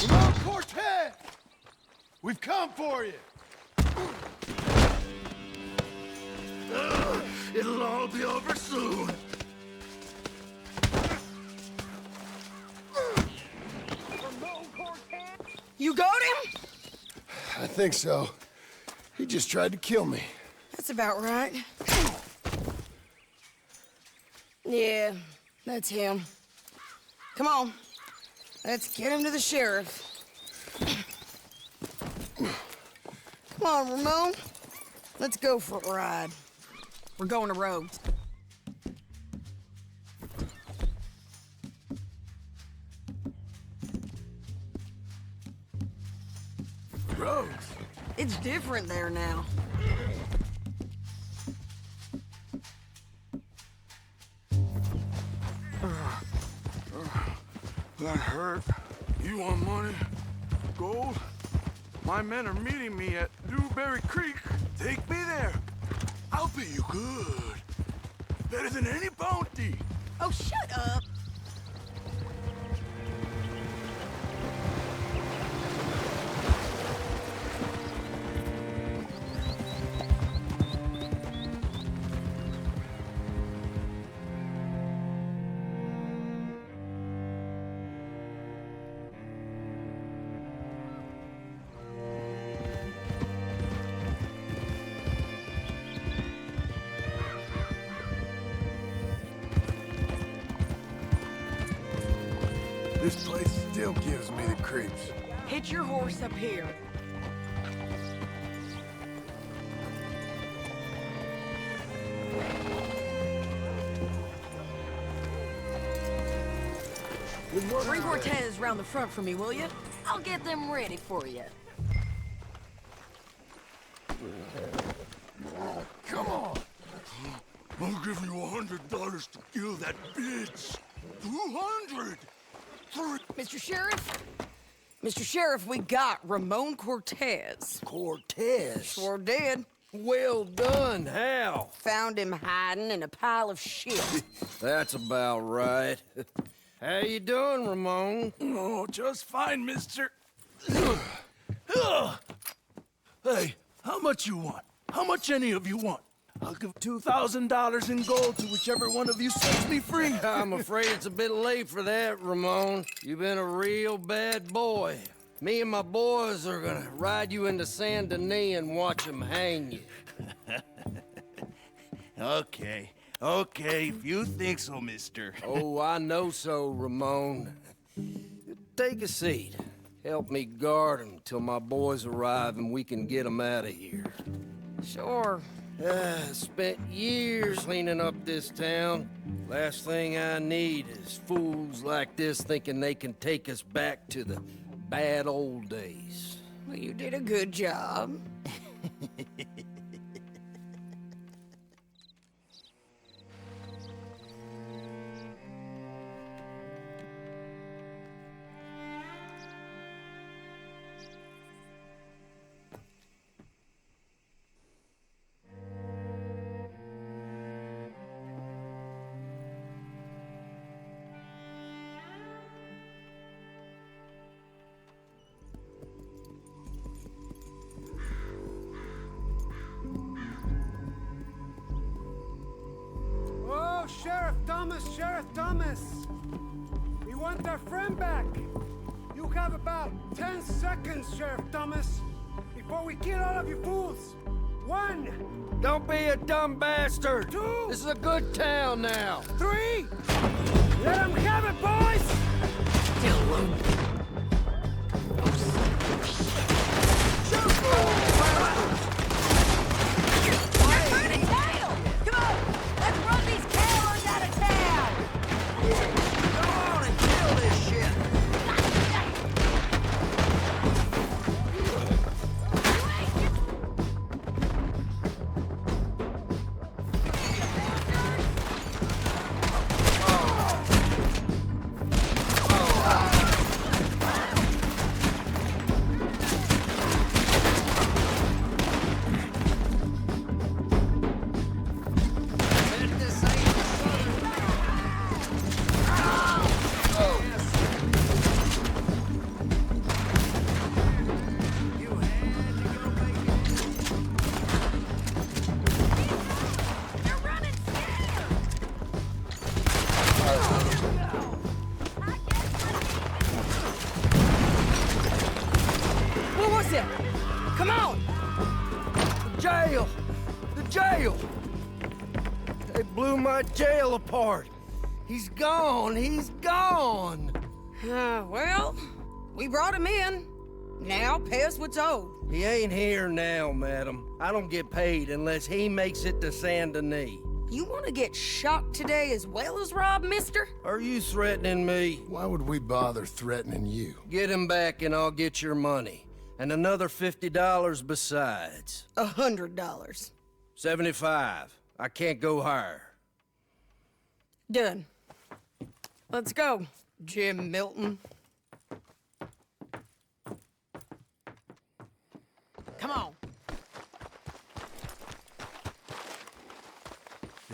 Ramon Cortez! We've come for you! It'll all be over soon. You got him? I think so. He just tried to kill me. That's about right. Yeah, that's him. Come on. Let's get him to the sheriff. Come on, Ramon. Let's go for a ride. We're going to Rhodes. Rhodes? It's different there now. That hurt. You want money? Gold? My men are meeting me at Dewberry Creek. Take me there. I'll pay you good. Better than any bounty. Oh, shut up. This place still gives me the creeps. Hitch your horse up here. Bring Cortez round the front for me, will you? I'll get them ready for you. Come on. I'll give you $100 to kill that bitch. 200. Mr. Sheriff? Mr. Sheriff, we got Ramon Cortez. Cortez? Sure did. Well done. How? Found him hiding in a pile of shit. That's about right. How you doing, Ramon? Oh, just fine, mister. Say, how much you want? How much any of you want? I'll give $2,000 in gold to whichever one of you sets me free. I'm afraid it's a bit late for that, Ramon. You've been a real bad boy. Me and my boys are gonna ride you into Saint Denis and watch them hang you. Okay, if you think so, mister. Oh, I know so, Ramon. Take a seat. Help me guard them till my boys arrive and we can get them out of here. Sure. Spent years cleaning up this town. Last thing I need is fools like this thinking they can take us back to the bad old days. Well, you did a good job. Sheriff Thomas! We want our friend back! You have about 10 seconds, Sheriff Thomas, before we kill all of you fools! 1! Don't be a dumb bastard! 2! This is a good town now! 3! Let them have it, boys! Kill them. Come on! The jail! They blew my jail apart. He's gone! Well, we brought him in. Now pay us what's owed. He ain't here now, madam. I don't get paid unless he makes it to Saint Denis. You want to get shot today as well as rob, mister? Are you threatening me? Why would we bother threatening you? Get him back and I'll get your money. And another $50 besides. $100. 75. I can't go higher. Done. Let's go, Jim Milton. Come on.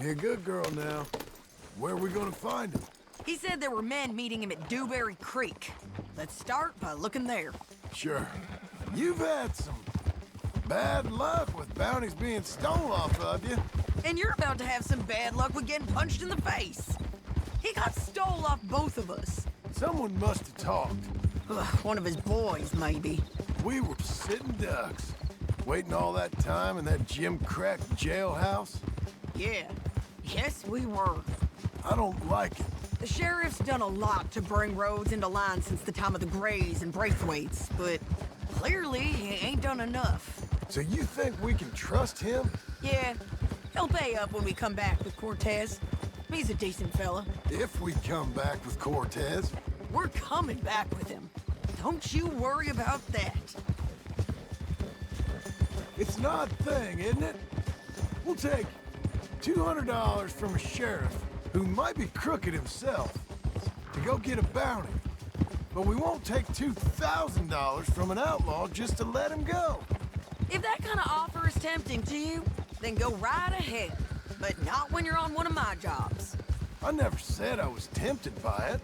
You're a good girl now. Where are we gonna find him? He said there were men meeting him at Dewberry Creek. Let's start by looking there. Sure. You've had some bad luck with bounties being stolen off of you. And you're about to have some bad luck with getting punched in the face. He got stole off both of us. Someone must have talked. Ugh, one of his boys, maybe. We were sitting ducks, waiting all that time in that gim-crack jailhouse. Yeah. Yes, we were. I don't like it. The sheriff's done a lot to bring roads into line since the time of the Grays and Braithwaites, but clearly he ain't done enough. So you think we can trust him? Yeah. He'll pay up when we come back with Cortez. He's a decent fella. If we come back with Cortez. We're coming back with him. Don't you worry about that. It's an odd thing, isn't it? We'll take $200 from a sheriff who might be crooked himself to go get a bounty. But we won't take $2,000 from an outlaw just to let him go. If that kind of offer is tempting to you, then go right ahead. But not when you're on one of my jobs. I never said I was tempted by it.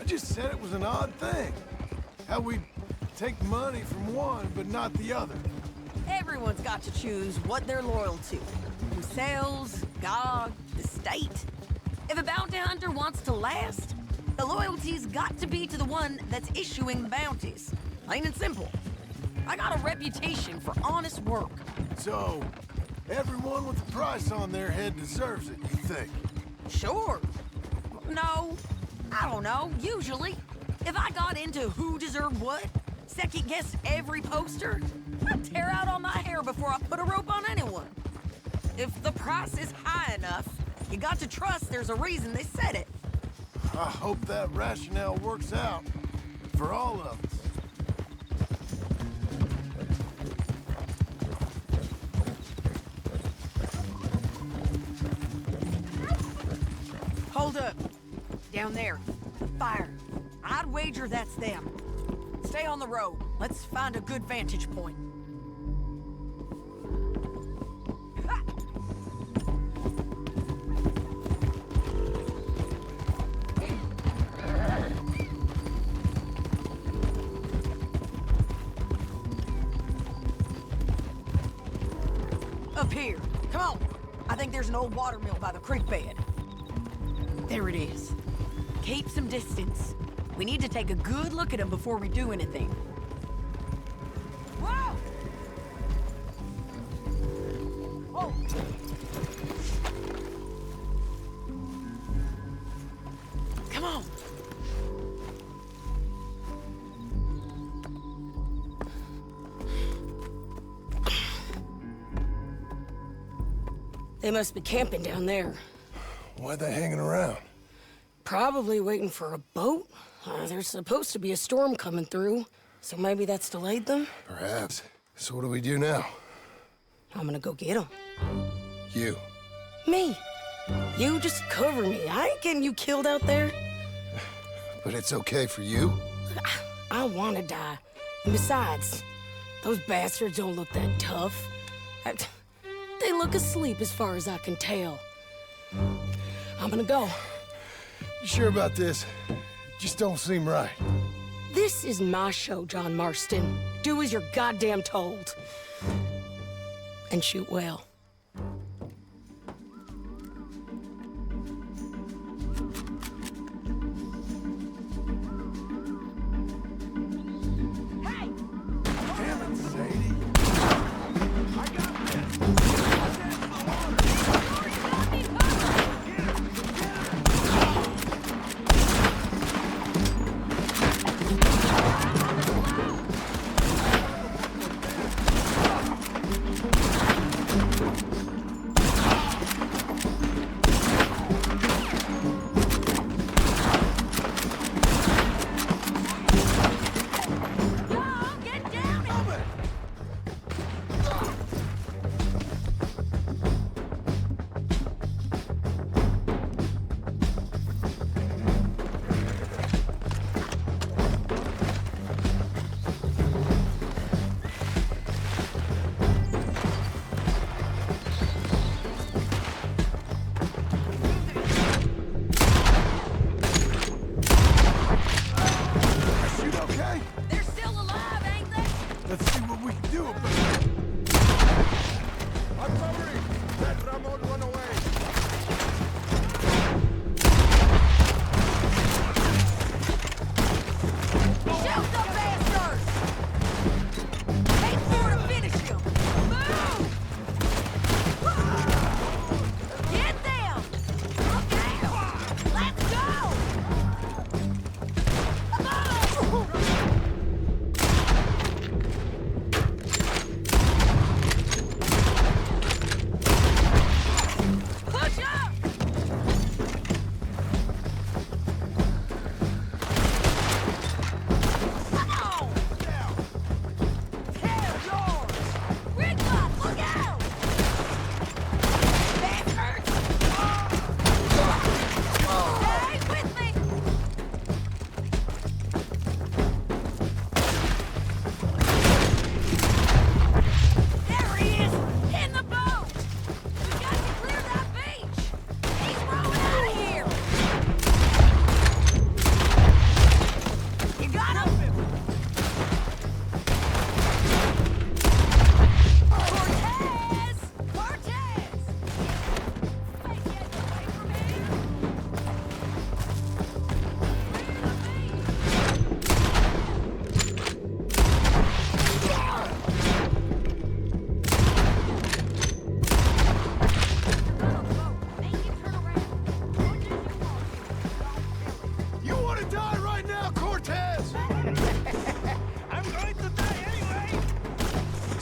I just said it was an odd thing. How we take money from one but not the other. Everyone's got to choose what they're loyal to. Themselves, God, the state. If a bounty hunter wants to last, the loyalty's got to be to the one that's issuing the bounties. Plain and simple. I got a reputation for honest work. So, everyone with a price on their head deserves it, you think? Sure. No, I don't know, usually. If I got into who deserved what, second-guessed every poster, I'd tear out all my hair before I put a rope on anyone. If the price is high enough, you got to trust there's a reason they said it. I hope that rationale works out for all of us. Hold up. Down there. The fire. I'd wager that's them. Stay on the road. Let's find a good vantage point. Up here. Come on. I think there's an old water mill by the creek bed. There it is. Keep some distance. We need to take a good look at them before we do anything. Whoa! Oh! Come on! They must be camping down there. Why are they hanging around? Probably waiting for a boat. There's supposed to be a storm coming through, so maybe that's delayed them? Perhaps. So what do we do now? I'm gonna go get them. You. Me. You just cover me. I ain't getting you killed out there. But it's okay for you? I wanna die. And besides, those bastards don't look that tough. They look asleep as far as I can tell. I'm gonna go. You sure about this? Just don't seem right. This is my show, John Marston. Do as you're goddamn told. And shoot well.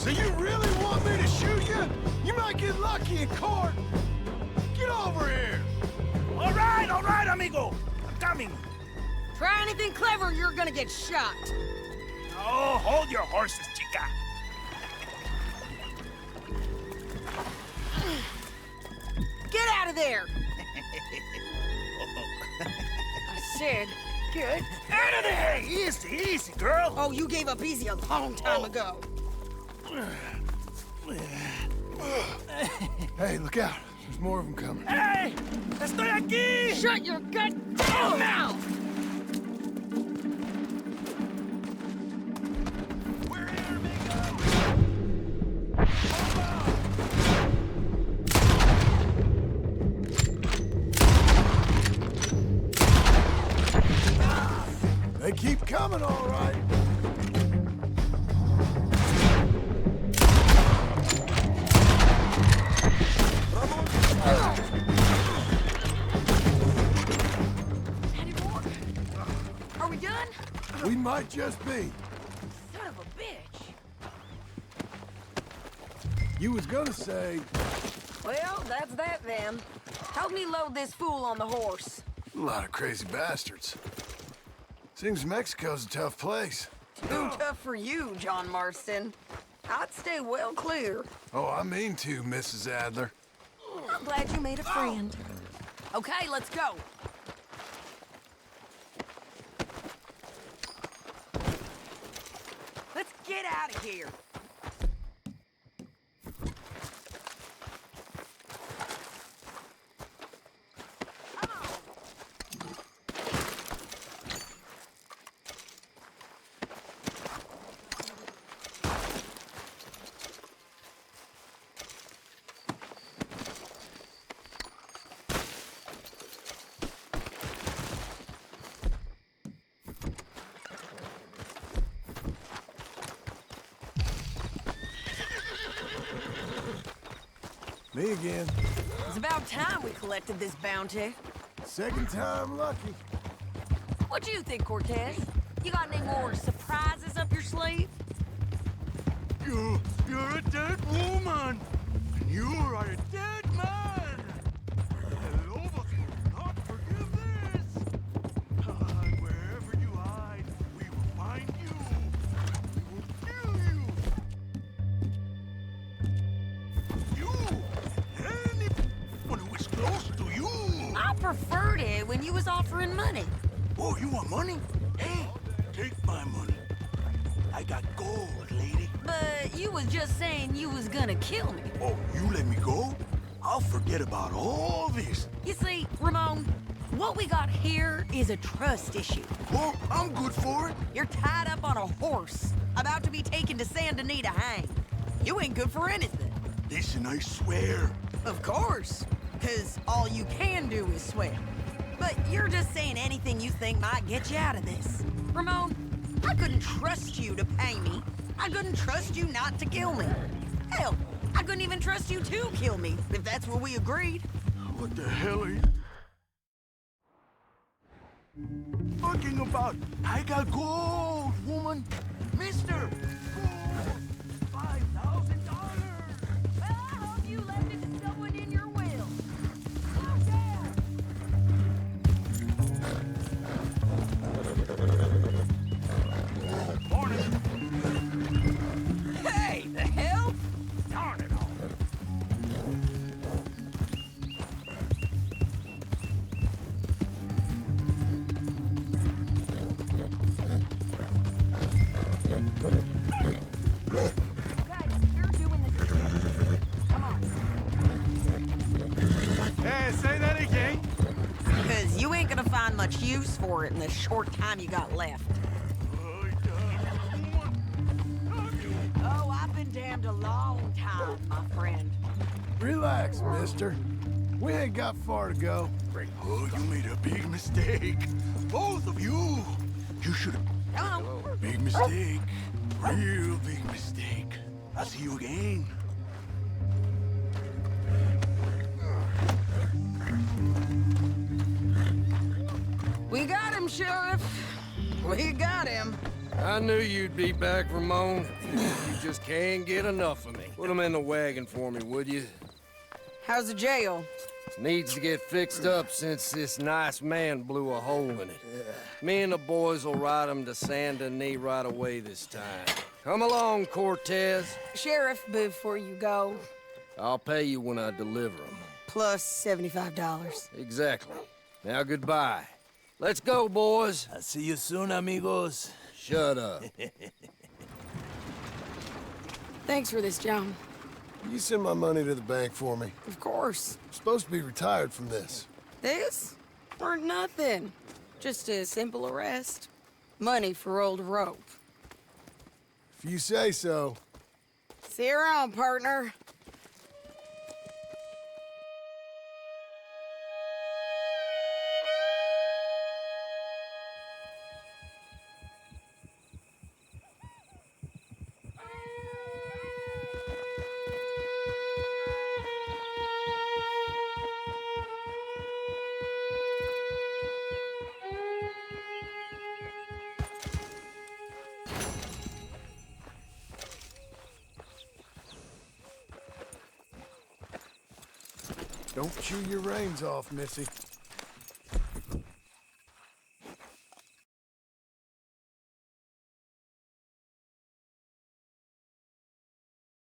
So you really want me to shoot you? You might get lucky in court. Get over here. All right, amigo. I'm coming. Try anything clever and you're gonna get shot. Oh, hold your horses, chica. Get out of there! I said, get Out of there! Easy, easy, girl. Oh, you gave up easy a long time ago. Hey, look out. There's more of them coming. Hey! Estoy aquí! Shut your goddamn mouth! They keep coming, all right. Are we done? We might just be. Son of a bitch. You was gonna say, Well, that's that then. Help me load this fool on the horse. a lot of crazy bastards. Seems Mexico's a tough place. Too tough for you, John Marston. I'd stay well clear. Oh, I mean to, Mrs. Adler. I'm glad you made a friend. Okay, let's go. Let's get out of here. Me again. It's about time we collected this bounty. Second time lucky. What do you think, Cortez? You got any more surprises up your sleeve? You're a dead woman. And you are a dead man. The Lobos will not forgive this. And wherever you hide, we will find you. We will kill you. Anyone who is close to you. I preferred it when you was offering money. Oh, you want money? Hey, take my money. I got gold, lady. But you was just saying you was gonna kill me. Oh, you let me go? I'll forget about all this. You see, Ramon, what we got here is a trust issue. Well, I'm good for it. You're tied up on a horse, about to be taken to Saint Denis to hang. You ain't good for anything. Listen, I swear. Of course, because all you can do is swear. But you're just saying anything you think might get you out of this. Ramon, I couldn't trust you to pay me. I couldn't trust you not to kill me. Hell, I couldn't even trust you to kill me, if that's what we agreed. What the hell are you talking about? I got gold, woman. Mister, gold. $5,000. Well, I hope you left it to someone in your will. Slow down. Hey, the hell? Darn it all. You're doing this. Come on. Hey, say that again. Because you ain't gonna find much use for it in the short time you got left. Oh, I've been damned a long time, my friend. Relax, mister. We ain't got far to go. Oh, you made a big mistake. Both of you. You should have. Hello. Big mistake. Real big mistake. I'll see you again. We got him, Sheriff. We got him. I knew you'd be back, Ramon. You just can't get enough of me. Put him in the wagon for me, would you? How's the jail? Needs to get fixed up since this nice man blew a hole in it. Me and the boys will ride him to Saint Denis right away this time. Come along, Cortez. Sheriff, before you go, I'll pay you when I deliver him. plus $75. Exactly. Now goodbye. Let's go, boys. I'll see you soon, amigos. Shut up. Thanks for this, John. You send my money to the bank for me. Of course. I'm supposed to be retired from this. This? For nothing. Just a simple arrest. Money for old rope. If you say so. See you around, partner. Don't chew your reins off, Missy.